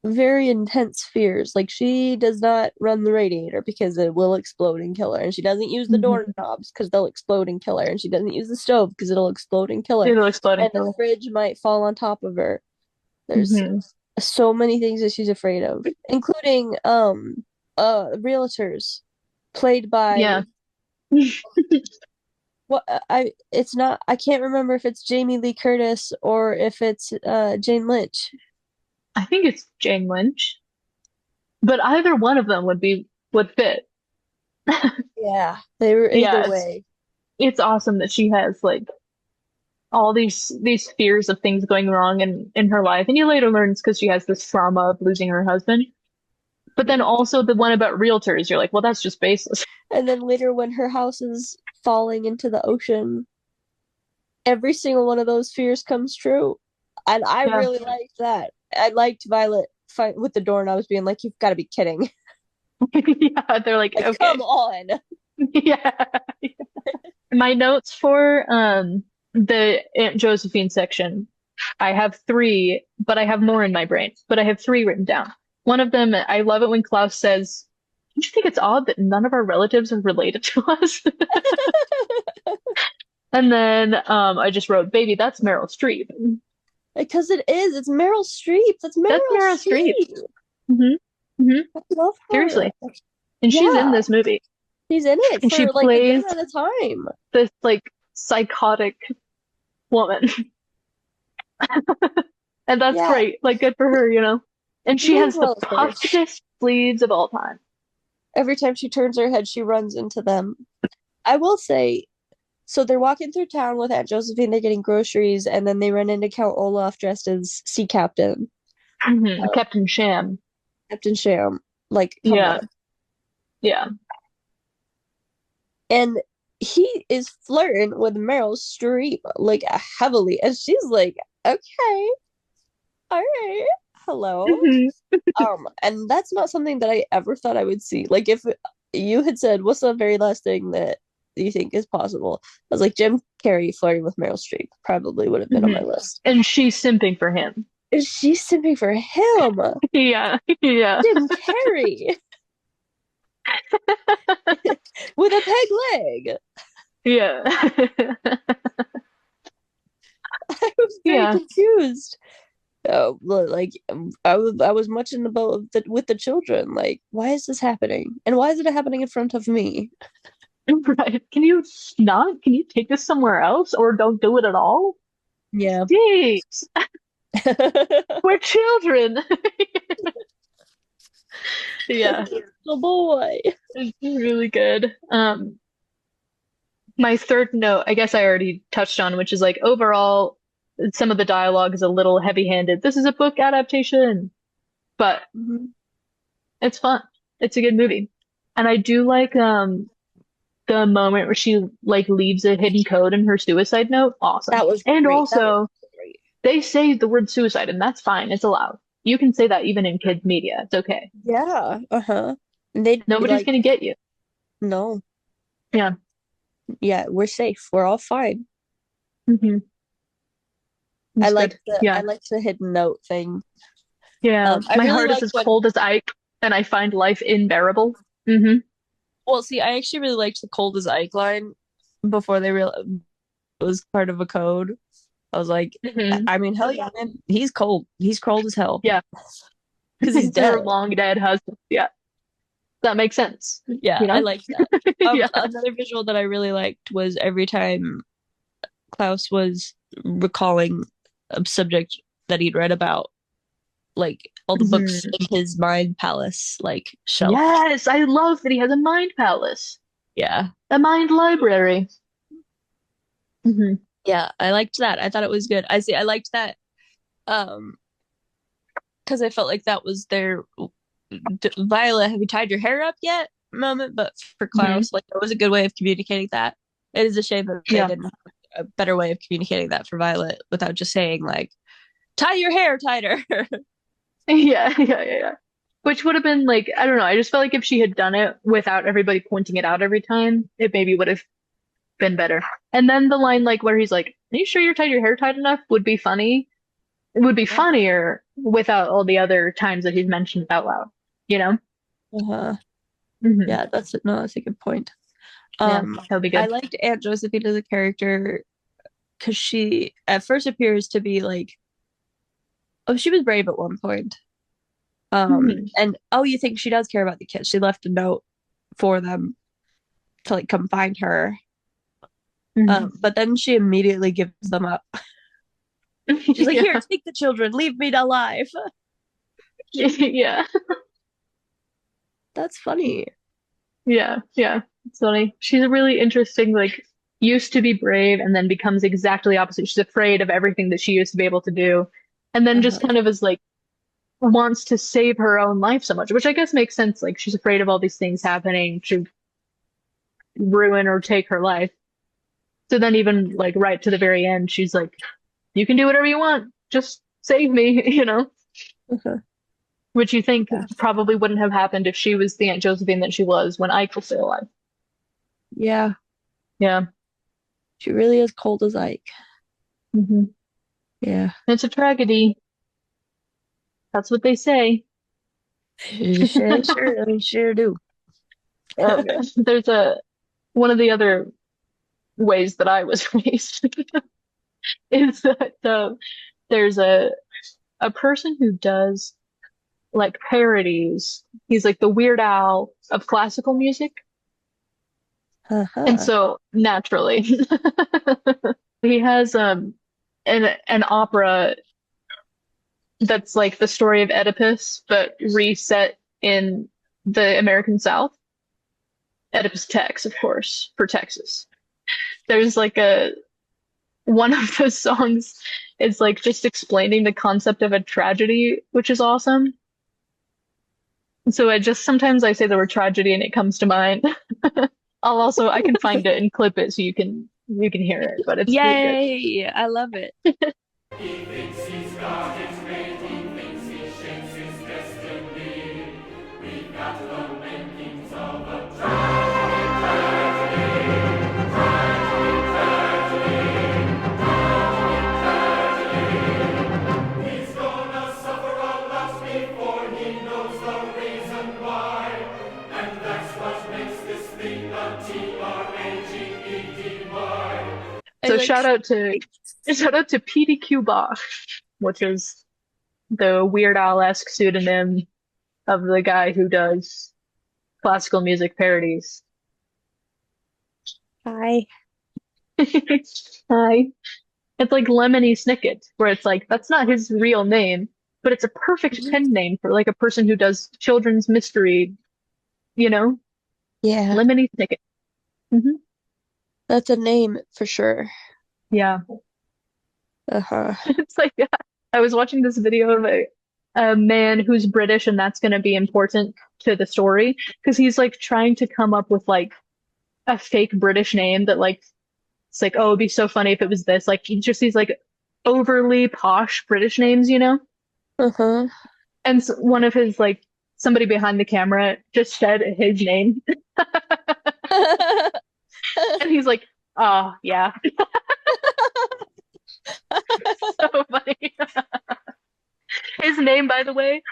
very intense fears. Like she does not run the radiator because it will explode and kill her, and she doesn't use the Mhm. doorknobs because they'll explode and kill her, and she doesn't use the stove because it'll explode and kill her, It'll explode and and the kill. fridge might fall on top of her. There's Hmm. so many things that she's afraid of, including realtors played by Yeah. what I it's not I can't remember if it's Jamie Lee Curtis or if it's Jane Lynch. I think it's Jane Lynch, but either one of them would fit. Yeah, they were either Yeah, way. it's awesome that she has like all these fears of things going wrong in her life, and you later learns because she has this trauma of losing her husband. But then also the one about realtors, you're like, well, that's just baseless. And then later when her house is falling into the ocean, every single one of those fears comes true. And I Yeah. really liked that. I liked Violet fight with the doorknobs being like, you've got to be kidding. Yeah, they're like, Like, okay. come on. Yeah. My notes for the Aunt Josephine section I have three, but I have more in my brain. But I have three written down. One of them, I love it when Klaus says, "Don't you think it's odd that none of our relatives are related to us?" And then I just wrote, "Baby, that's Meryl Streep." Because it is. It's Meryl Streep. That's That's Meryl Meryl Streep. Streep. Hmm. I love her. Seriously. And she's in Yeah. this movie. She's in it And for she like a plays year at a time. this like psychotic woman. And that's Yeah. great. Like good for her, you know? And she has the Well, of course. puffiest sleeves of all time. Every time she turns her head, she runs into them. I will say, so they're walking through town with Aunt Josephine, they're getting groceries, and then they run into Count Olaf dressed as sea captain, Captain Sham. Captain Sham. Like, come Yeah. on. Yeah. And he is flirting with Meryl Streep, like, heavily. And she's like, okay, all right, hello. Mhm. And that's not something that I ever thought I would see. Like, if you had said, what's the very last thing that you think is possible? I was like, Jim Carrey flirting with Meryl Streep probably would have been on my list. And she's simping for him. Is she simping for him? Yeah. Yeah. Jim Carrey with a peg leg. Yeah. I was very Yeah. confused. Oh, like I was much in the boat with the children. Like, why is this happening? And why is it happening in front of me? Right. Can you not? Can you take this somewhere else or don't do it at all? Yeah. Jeez. We're children. Yeah. Oh boy. It's really good. My third note, I guess I already touched on, which is like overall, some of the dialogue is a little heavy-handed. This is a book adaptation, but it's fun. It's a good movie. And I do like the moment where she like leaves a hidden code in her suicide note. Awesome. That was And great. also Great. they say the word suicide, and that's fine. It's allowed. You can say that even in kids media. It's okay. Yeah. Uh-huh. And they'd be Nobody's like, gonna get you. no. Yeah. Yeah, we're safe. We're all fine. Mm-hmm. I It's like good. the Yeah. I like the hidden note thing. Yeah. I My really heart is like as when- cold as Ike, and I find life unbearable. Mm-hmm. Well, see, I actually really liked the cold as Ike line before they realized it was part of a code. I was like, Mm-hmm. I mean, hell yeah, man. He's cold. He's cold as hell. Yeah. Because he's Their dead. long dead husband. Yeah. That makes sense. Yeah, You know? I liked that. Yeah. Another visual that I really liked was every time Klaus was recalling a subject that he'd read about, like all the books in his mind palace, like shelf. Yes, I love that he has a mind palace, Yeah. a mind library. Mm-hmm. Yeah, I liked that. I thought it was good. I liked that because I felt like that was their Violet, have you tied your hair up yet moment, but for Klaus, like it was a good way of communicating that. It is a shame that they didn't have a better way of communicating that for Violet without just saying like, tie your hair tighter. Yeah. Which would have been like, I don't know, I just felt like if she had done it without everybody pointing it out every time, it maybe would have been better. And then the line like where he's like, "Are you sure you're tied your hair tight enough?" would be funny. It would be funnier without all the other times that he's mentioned it out loud, you know? Uh-huh. Mhm. Yeah, that's a good point. Yeah, that'll be good. I liked Aunt Josephine as a character because she at first appears to be like, oh, she was brave at one point. And oh, you think she does care about the kids? She left a note for them to like come find her. But then she immediately gives them up. She's like, here, take the children, leave me alive. Yeah. That's funny. Yeah. It's funny. She's a really interesting, like, used to be brave and then becomes exactly the opposite. She's afraid of everything that she used to be able to do. And then just kind of is like, wants to save her own life so much, which I guess makes sense. Like, she's afraid of all these things happening to ruin or take her life. So then even like right to the very end, she's like, you can do whatever you want. Just save me, you know? Which you think probably wouldn't have happened if she was the Aunt Josephine that she was when Ike was still alive. Yeah. Yeah. She really is cold as Ike. Mm-hmm. Yeah. It's a tragedy. That's what they say. Sure do. There's one of the other ways that I was raised is that there's a person who does like parodies. He's like the Weird Al of classical music. And Uh-huh. so naturally he has an opera that's like the story of Oedipus, but reset in the American South. Oedipus Tex, of course, for Texas. There's like a one of the songs is like just explaining the concept of a tragedy, which is awesome. So I just sometimes I say the word tragedy and it comes to mind. I can find it and clip it so you can hear it, but it's pretty good. Yay! I love it. He thinks he's got it made, he thinks he shapes his destiny. We've got the makings of a tragedy, He's gonna suffer a lot before he knows the reason why. And that's what makes this thing a tragedy. So shout out to PDQ Bach, which is the Weird Al-esque pseudonym of the guy who does classical music parodies. Hi. Hi. It's like Lemony Snicket, where it's like that's not his real name, but it's a perfect pen name for like a person who does children's mystery, you know? Yeah, Lemony Snicket. Hmm. that's a name for sure. Yeah. Uh-huh. It's like I was watching this video of a man who's British, and that's going to be important to the story because he's like trying to come up with like a fake British name that like it's like, oh, it'd be so funny if it was this. Like just these like overly posh British names, you know? Uh-huh. And one of his like somebody behind the camera just said his name, and he's like, oh yeah, so funny. His name, by the way,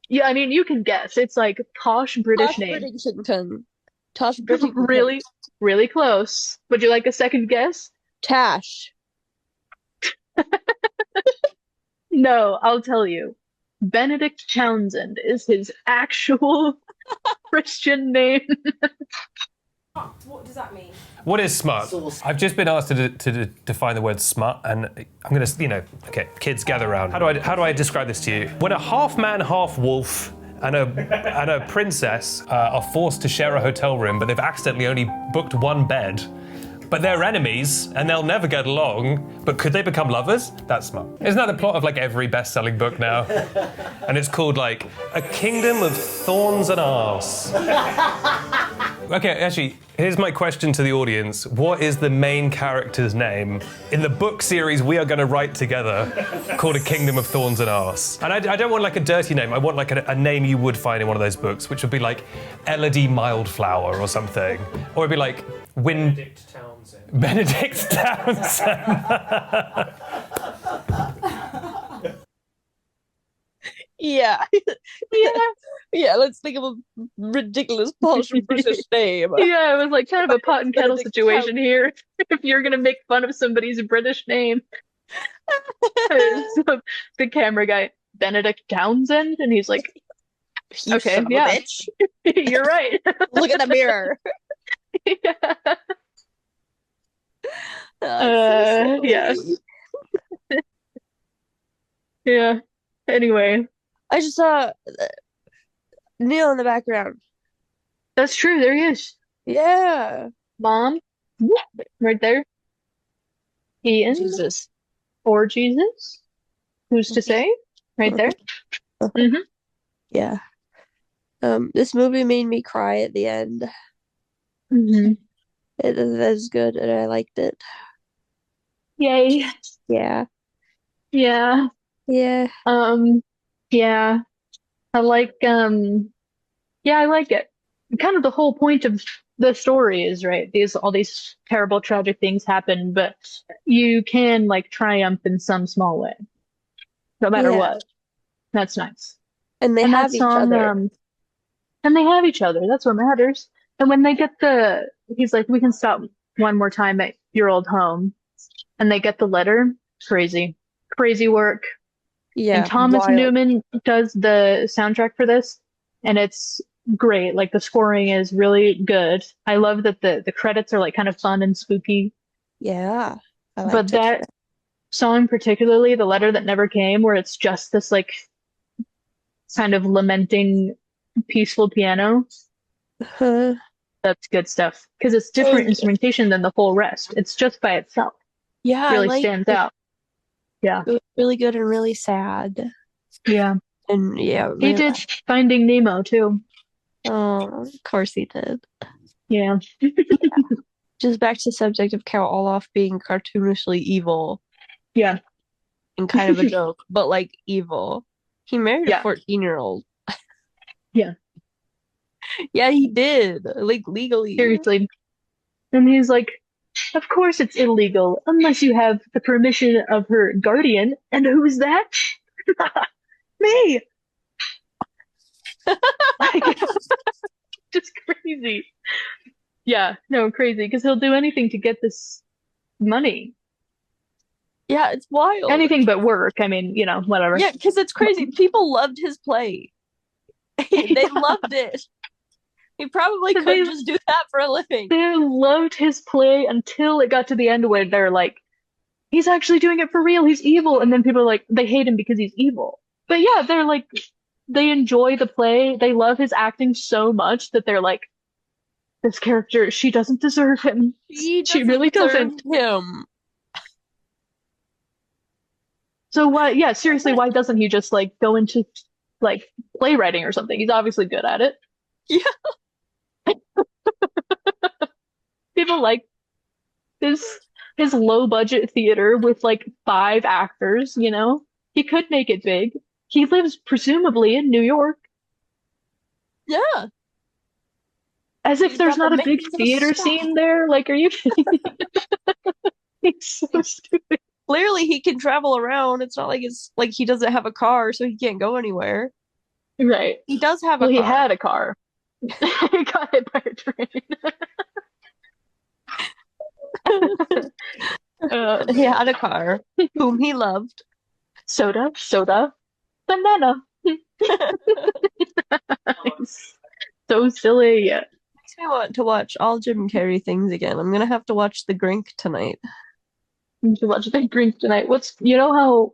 yeah, I mean you can guess. It's like posh British Tosh name. Bridgington. Tosh Bridgington. Really, really close. Would you like a second guess? Tash. No, I'll tell you. Benedict Townsend is his actual Christian name. What does that mean? What is smut? I've just been asked to define the word smut, and I'm gonna, okay, kids gather around. How do I describe this to you? When a half man, half wolf and a princess are forced to share a hotel room, but they've accidentally only booked one bed, but they're enemies and they'll never get along, but could they become lovers? That's smut. Isn't that the plot of like every best-selling book now? And it's called like A Kingdom of Thorns and Arse. Okay, actually, here's my question to the audience. What is the main character's name in the book series we are going to write together called A Kingdom of Thorns and Arse? And I don't want like a dirty name. I want like a name you would find in one of those books, which would be like Elodie Mildflower or something. Or it'd be like Benedict Townsend. Benedict Townsend. Yeah. Yeah, let's think of a ridiculous posh British name. Yeah, it was like kind of a pot and kettle Benedict situation here. If you're gonna make fun of somebody's British name. So the camera guy, Benedict Townsend, and he's like, You okay, son of a yeah. bitch. You're right. Look at the mirror. Yeah. Oh, it's so Yeah. silly. Yeah. Anyway, I just saw Neil in the background. that's true. There he is. Yeah. Mom, right there. Ian Jesus. or Jesus. Who's to say? Right there. Hmm. Yeah. This movie made me cry at the end. Hmm. It is good, and I liked it. Yay. Yeah. Yeah. Yeah. Yeah. I like yeah, I like it. Kind of the whole point of the story is right. All these terrible, tragic things happen, but you can like triumph in some small way, no matter Yeah. what. That's nice. And they And that have each song, other. and they have each other. That's what matters. And when they get he's like, we can stop one more time at your old home, and they get the letter. Crazy, crazy work. Yeah, And Thomas wild. Newman does the soundtrack for this, and it's great. Like the scoring is really good. I love that the credits are like kind of fun and spooky. Yeah, I But liked it. that song particularly, The Letter That Never Came, where it's just this like kind of lamenting, peaceful piano, Uh, that's good stuff. Because it's different instrumentation than the whole rest. It's just by itself. yeah, I Really liked stands it. out. Yeah. It was really good and really sad. Yeah. And yeah, He really, did Finding Nemo too. oh, of course he did. Yeah. Just back to the subject of Count Olaf being cartoonishly evil Yeah. and kind of a joke, but like evil. He married a Yeah. 14-year-old. Yeah. Yeah, he did. Like legally. Seriously. And he's like, of course it's illegal unless you have the permission of her guardian. And who's that? Me. Like, just crazy. Yeah, no, crazy. Because he'll do anything to get this money. Yeah, it's wild. Anything but work. I mean, whatever. Yeah, because it's crazy. People loved his play. They loved it. He probably could just do that for a living. They loved his play until it got to the end where they're like, he's actually doing it for real. He's evil. And then people are like, they hate him because he's evil. But yeah, they're like, they enjoy the play. They love his acting so much that they're like, this character, she doesn't deserve him. She really doesn't. Him. So why, yeah, seriously, why doesn't he just like go into like playwriting or something? He's obviously good at it. Yeah. People like his low budget theater with like 5 actors, He could make it big. He lives presumably in New York. Yeah. As if there's not a big theater stuff. scene there. Like, are you kidding me? It's so stupid. Clearly he can travel around. It's not like it's like he doesn't have a car, so he can't go anywhere. Right. He does have a Well, car. he had a car. He got hit by a train. He had a car whom he loved. Soda, banana. So silly. Makes me want to watch all Jim Carrey things again. I'm gonna have to watch The Grink tonight. To watch Big Drink tonight. How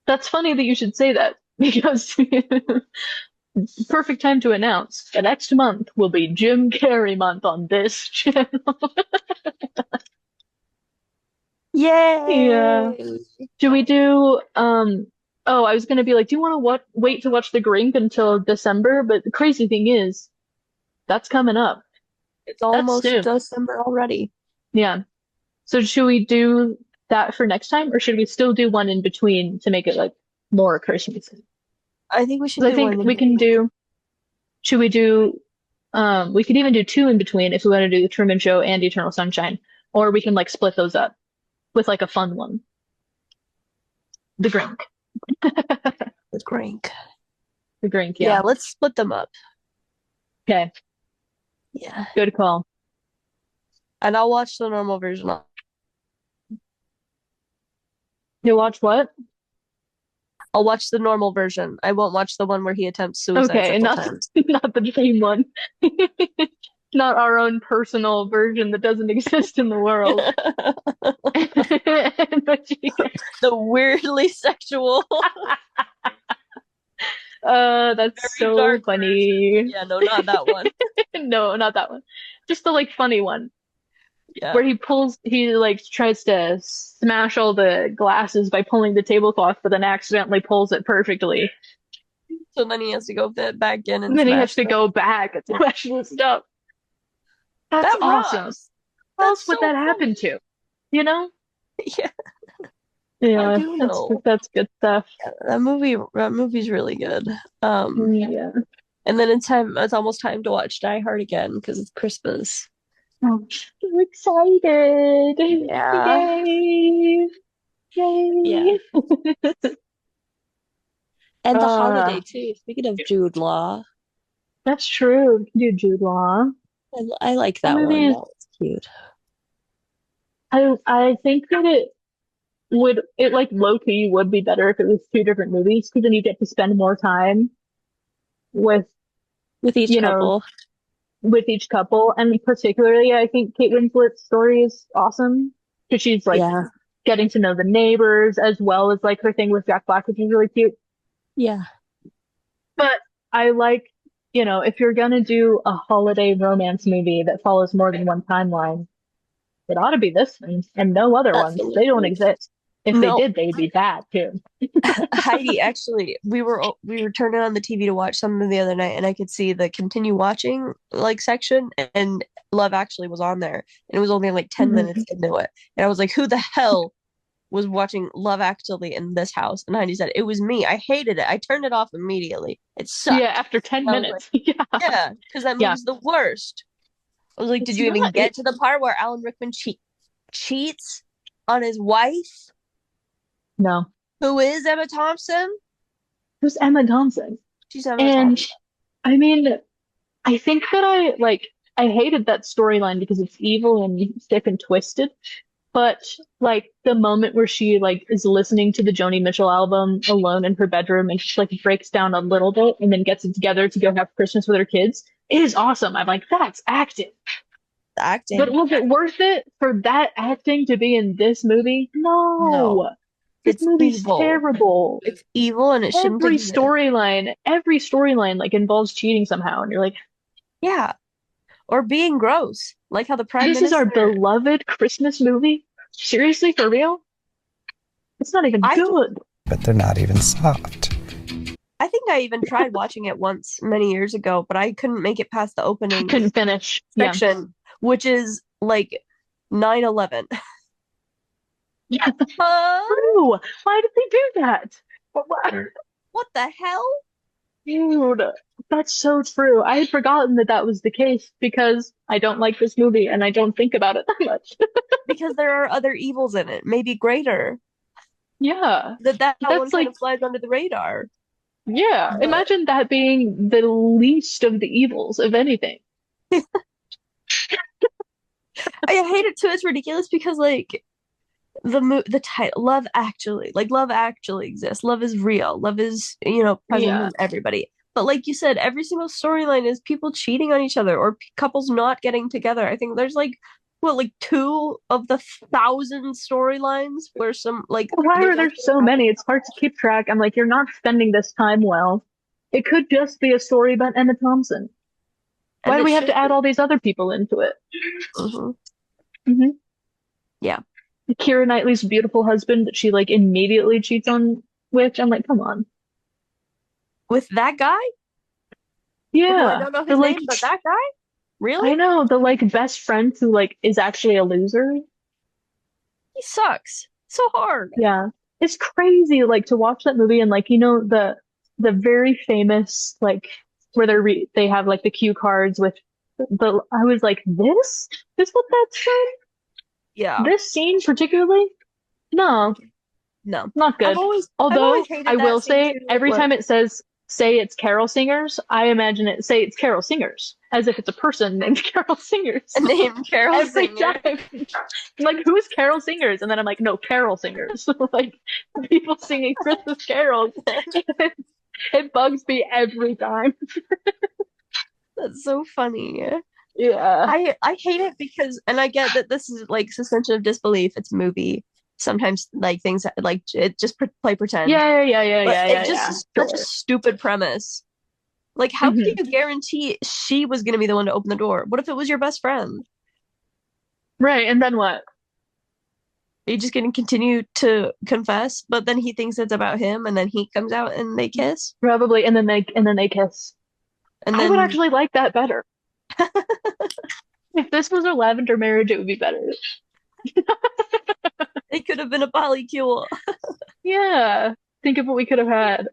that's funny that you should say that because perfect time to announce that next month will be Jim Carrey month on this channel. Yay! Yeah. Do we do oh, I was gonna be like, do you want to wait to watch The Grink until December? But the crazy thing is, that's coming up. It's almost soon. December already. Yeah. So should we do that for next time, or should we still do one in between to make it like more Christmassy? I think we should 'Cause I do think one we can do. Should we do? We could even do 2 in between if we want to do the Truman Show and Eternal Sunshine, or we can like split those up with like a fun one. The Grink. The Grink. The Grink. Yeah, Yeah. let's split them up. Okay. Yeah. Good call. And I'll watch the normal version. You watch what? I'll watch the normal version. I won't watch the one where he attempts suicide Okay, several not times. not the dream one. Not our own personal version that doesn't exist in the world. But The weirdly sexual. that's Very so dark funny. Yeah, no, not that one. No, not that one. Just the like funny one Yeah. where he like tries to smash all the glasses by pulling the tablecloth, but then accidentally pulls it perfectly. So then he has to go back in and And then he smash has to them. go back and smash the stuff. That's That awesome. rocks. Who else That's would so that happen to? You know? Yeah, Yeah, do know. that's good stuff. that movie's really good. Yeah. And then it's almost time to watch Die Hard again because it's Christmas. I'm so excited. Yeah. Yay. Yeah. Yay. And the Uh, holiday too. Speaking of Jude Law, that's true. Do Jude Law. I like That that one. movie is, That was cute. I think that it like low key would be better if it was two different movies because then you get to spend more time with, With each you know, couple. with each couple. And particularly, I think Kate Winslet's story is awesome because she's like Yeah. getting to know the neighbors as well as like her thing with Jack Black, which is really cute. Yeah. But I like, if you're gonna do a holiday romance movie that follows more than one timeline, it ought to be this one and no other ones. They don't Absolutely. exist. If they No, did, they'd be bad too. Heidi, actually, we were turning on the TV to watch something the other night, and I could see the continue watching like section, and Love Actually was on there, and it was only like 10 minutes into it, and I was like, "Who the hell was watching Love Actually in this house?" And Heidi said, "It was me. I hated it. I turned it off immediately. It Yeah, sucked." after 10 And I was like, minutes. Yeah. "Yeah, because that Yeah. movie's the worst." I was like, "Did It's you even not get to the part where Alan Rickman cheats on his wife, no. who is Emma Thompson?" Who's Emma Thompson? She's Emma And Thompson. I mean, I think that I hated that storyline because it's evil and sick and twisted. But like the moment where she like is listening to the Joni Mitchell album alone in her bedroom and she like breaks down a little bit and then gets it together to go have Christmas with her kids, it is awesome. I'm like, that's acting. The But acting. was it worth it for that acting to be in this movie? No, No. This it's movie's evil. terrible. It's evil and it shouldn't exist. Every storyline like involves cheating somehow, and you're like, Yeah. Or being gross. Like how the Prime this is our Minister. beloved Christmas movie? Seriously, for real? It's not even I good. But they're not even soft. I think I even tried watching it once many years ago, but I couldn't make it past the I opening couldn't finish. Yeah. section, which is like 9/11. Yeah. Huh? True. Why did they do that? What the hell? Dude, that's so true. I had forgotten that that was the case because I don't like this movie and I don't think about it that much. Because there are other evils in it, maybe greater. Yeah. That one That's kind like, of flies under the radar. yeah. But Imagine that being the least of the evils, of anything. I hate it too. It's ridiculous because like the title Love Actually exists. Love is real. Love is, present Yeah. in everybody. But like you said, every single storyline is people cheating on each other or couples not getting together. I think there's like what, like two of the 1,000 storylines where some like Why there's are there actually so many? It's hard to keep track. I'm like, you're not spending this time well. It could just be a story about Emma Thompson. Why do we have to add all these other people into it? Mm-hmm. Mm-hmm. Yeah. Keira Knightley's beautiful husband that she like immediately cheats on, which I'm like, come on. With that guy? Who I Yeah. don't know The his like, name, but that guy? Really? I know, the like best friend who like is actually a loser. He sucks so hard. Yeah. It's crazy like to watch that movie and like, the very famous like where they have like the cue cards with I was like, this is what that's from? Yeah. This scene particularly? No, No. not good. I've Although always hated I that will scene say too. every What? time it says say it's Carol Singers, I imagine it say it's Carol Singers as if it's a person named Carol Singers. Name Carol Every Singer. time. I'm like, who's Carol Singers? And then I'm like, no, Carol Singers. Like people singing Christmas carols. It bugs me every time. That's so funny. Yeah. I hate it because, and I get that this is like suspension of disbelief. It's a movie. Sometimes like things like it just play pretend. Yeah. But it just is such a Sure. stupid premise. Like, how Mhm. can you guarantee she was going to be the one to open the door? What if it was your best friend? Right, and then what? Are you just going to continue to confess, but then he thinks it's about him, and then he comes out and they kiss, Probably, and then they kiss. and I then would actually like that better. If this was a lavender marriage, it would be better. they could have been a polycule. Yeah. Think of what we could have had.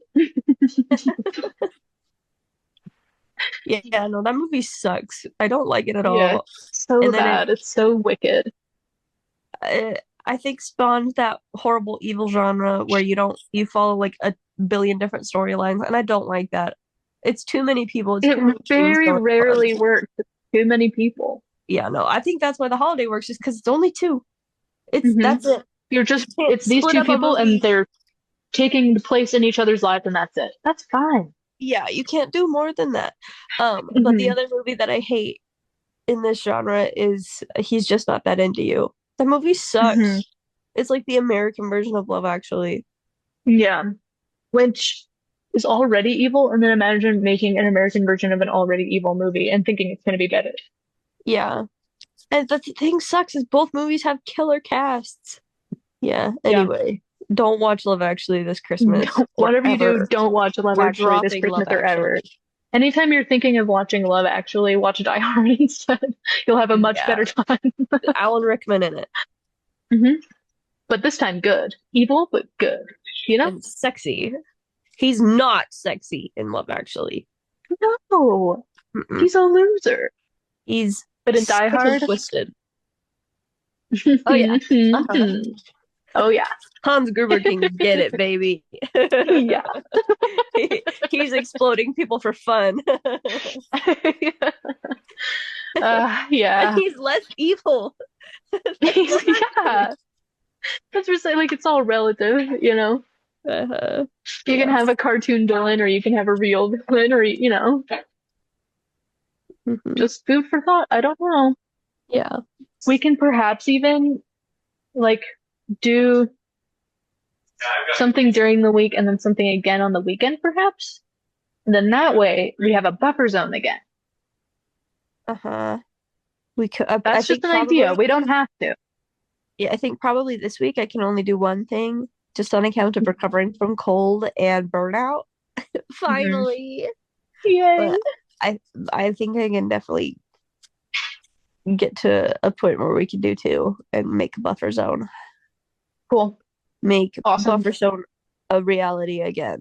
Yeah, no, that movie sucks. I don't like it at Yeah, all. it's so And then bad. It's so wicked. I think spawned that horrible evil genre where you follow like a billion different storylines, and I don't like that. It's too many people. It's It too many things very going on. rarely works with too many people. Yeah, no, I think that's why the holiday works, just because it's only two. Hmm. That's it. You're You just, can't it's these split two up a people and movie. they're taking the place in each other's lives and that's it. That's fine. Yeah, you can't do more than that. But the Hmm. other movie that I hate in this genre is He's Just Not That Into You. The movie Hmm. sucks. It's like the American version of Love Actually. Yeah. Which is already evil, and then imagine making an American version of an already evil movie and thinking it's going to be better. Yeah. And the thing sucks is both movies have killer casts. Yeah. Yeah. Anyway, don't watch Love Actually this Christmas or Whatever you do, ever. don't watch Love We're Actually this dropping Love Christmas or ever. Actually. Anytime you're thinking of watching Love Actually, watch Die Hard instead. You'll have a much Yeah. better time. Alan Rickman in it. Hmm. But this time good. Evil, but good. You know? And sexy. He's not sexy in Love Actually. No. Mm-mm. He's a loser. He's But in Die sick and Hard, twisted. Oh yeah. Uh-huh. Oh yeah. Hans Gruber can get it, baby. Yeah. He's exploding people for fun. Yeah. And he's less evil. Yeah. That's just like it's all relative, you know. Uh-huh. You can have a cartoon villain, or you can have a real villain, or you know, Mhm. just food for thought. I don't know. Yeah. We can perhaps even like do something during the week and then something again on the weekend, perhaps. And then that way we have a buffer zone again. Uh-huh. We could. I That's think just an idea. probably. We don't have to. Yeah, I think probably this week I can only do one thing, just on account of recovering from cold and burnout. Finally. Yay. But I think I can definitely get to a point where we can do two and make a buffer zone. Cool. Make Awesome. buffer zone a reality again.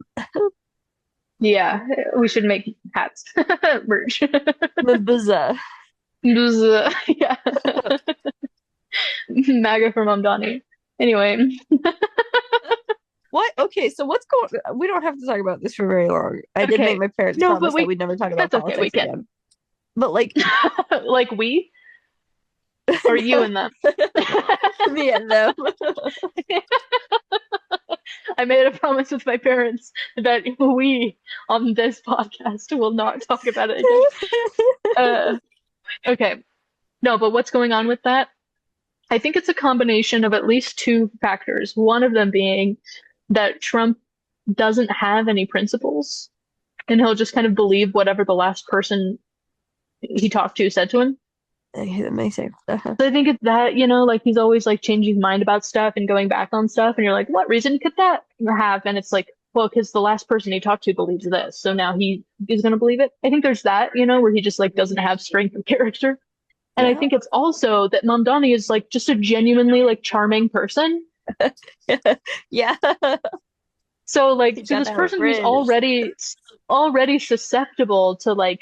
Yeah, we should make hats. Merch. Buzza. Yeah. MAGA for Mom Donnie. Anyway. What? Okay, so what's going? We don't have to talk about this for very long. I did Okay. make my parents No, promise but that we'd never talk about that's okay, we politics can. again. But like, Like we? Or you and them? me and them. I made a promise with my parents that we on this podcast will not talk about it again. Okay. No, but what's going on with that? I think it's a combination of at least two factors. One of them being that Trump doesn't have any principles and he'll just kind of believe whatever the last person he talked to said to him. That makes sense. Uh-huh. So I think it's that, you know, like he's always like changing his mind about stuff and going back on stuff. And you're like, what reason could that have? And it's like, well, because the last person he talked to believes this. So now he is going to believe it. I think there's that, you know, where he just like doesn't have strength of character. And I think it's also that Mamdani is like just a genuinely like charming person. Yeah. So like He's to got this that person who's ridge. already susceptible to like,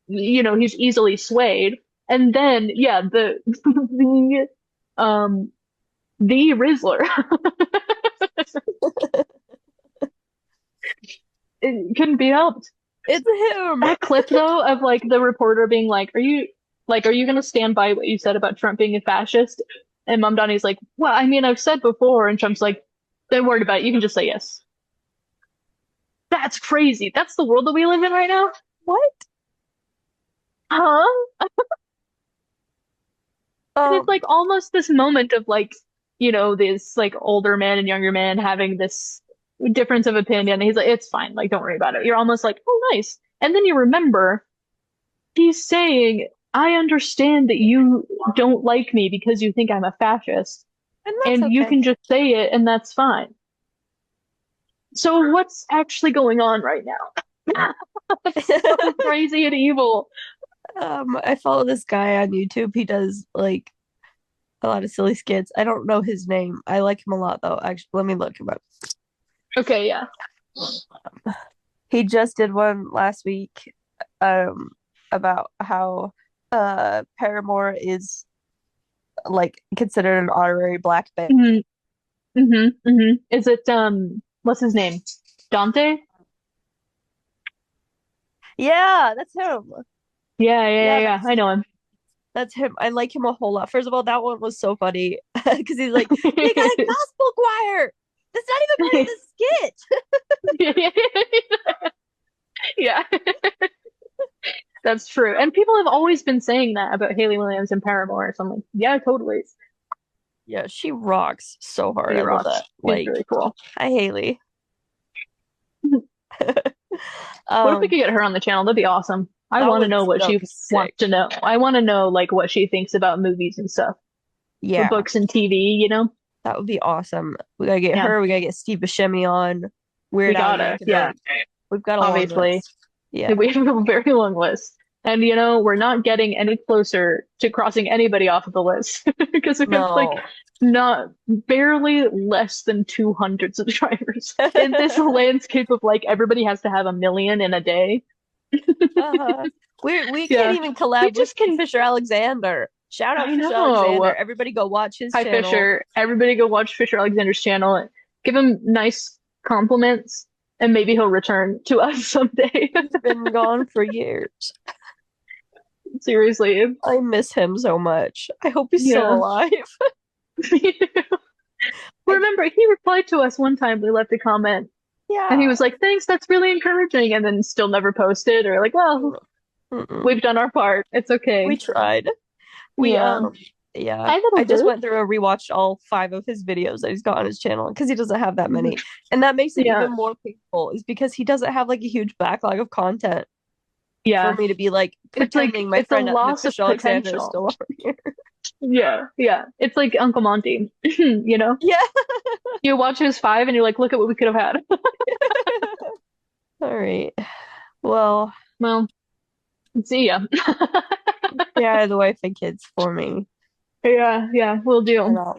you know, he's easily swayed. And then yeah, the Rizzler. It couldn't be helped. It's him. That clip though of like the reporter being like, are you gonna stand by what you said about Trump being a fascist? And Mamdani's like, well, I mean, I've said before, and Trump's like, don't worry about it, you can just say yes. That's crazy. That's the world that we live in right now? What? Huh? And it's like almost this moment of like, you know, this like older man and younger man having this difference of opinion. And he's like, it's fine, like don't worry about it. You're almost like, oh nice. And then you remember he's saying, I understand that you don't like me because you think I'm a fascist. And you can just say it and that's fine. So what's actually going on right now? So crazy and evil. I follow this guy on YouTube. He does like a lot of silly skits. I don't know his name. I like him a lot though. Actually, let me look him up. Okay, yeah. He just did one last week. um about how Paramore is like considered an honorary black band. Is it what's his name? Dante? Yeah, that's him. Yeah, Yeah. I know him. that's him. I like him a whole lot. First of all, that one was so funny because he's like, they got a gospel choir. That's not even part of the skit. Yeah. That's true. And people have always been saying that about Haley Williams and Paramore. So I'm like, yeah, totally. Yeah, she rocks so hard. She I love rocks. that. She's Like, really cool. hi Haley. What if we could get her on the channel? That'd be awesome. I want to know what she wants to know. I want to know like what she thinks about movies and stuff. Yeah, Books and TV, you know? that would be awesome. We gotta get Yeah. her. We gotta get Steve Buscemi on. We gotta, yeah. We've got a long Obviously. list. Yeah. We have a very long list. And you know, we're not getting any closer to crossing anybody off of the list because we have like not barely less than 200 subscribers in this landscape of like everybody has to have 1 million in a day. We can't even collab with Fisher Alexander. Shout out Fisher Alexander. Everybody go watch his channel. Hi Fisher. Everybody go watch Fisher Alexander's channel. Give him nice compliments and maybe he'll return to us someday. He's been gone for years. Seriously. I miss him so much. I hope he's still alive. Remember, he replied to us one time. We left a comment. Yeah. And he was like, thanks, that's really encouraging. And then still never posted or like, well, we've done our part. It's okay. We tried. Yeah. I just went through and rewatched all 5 of his videos that he's got on his channel because he doesn't have that many. And that makes it even more painful is because he doesn't have like a huge backlog of content. Yeah. For me to be like pretending my friend Fisher Alexander is still on here. Yeah. It's like Uncle Monty, you know? Yeah. You watch his 5 and you're like, look at what we could have had. All right. Well, see ya. Yeah, the wife and kids for me. Yeah, we'll do.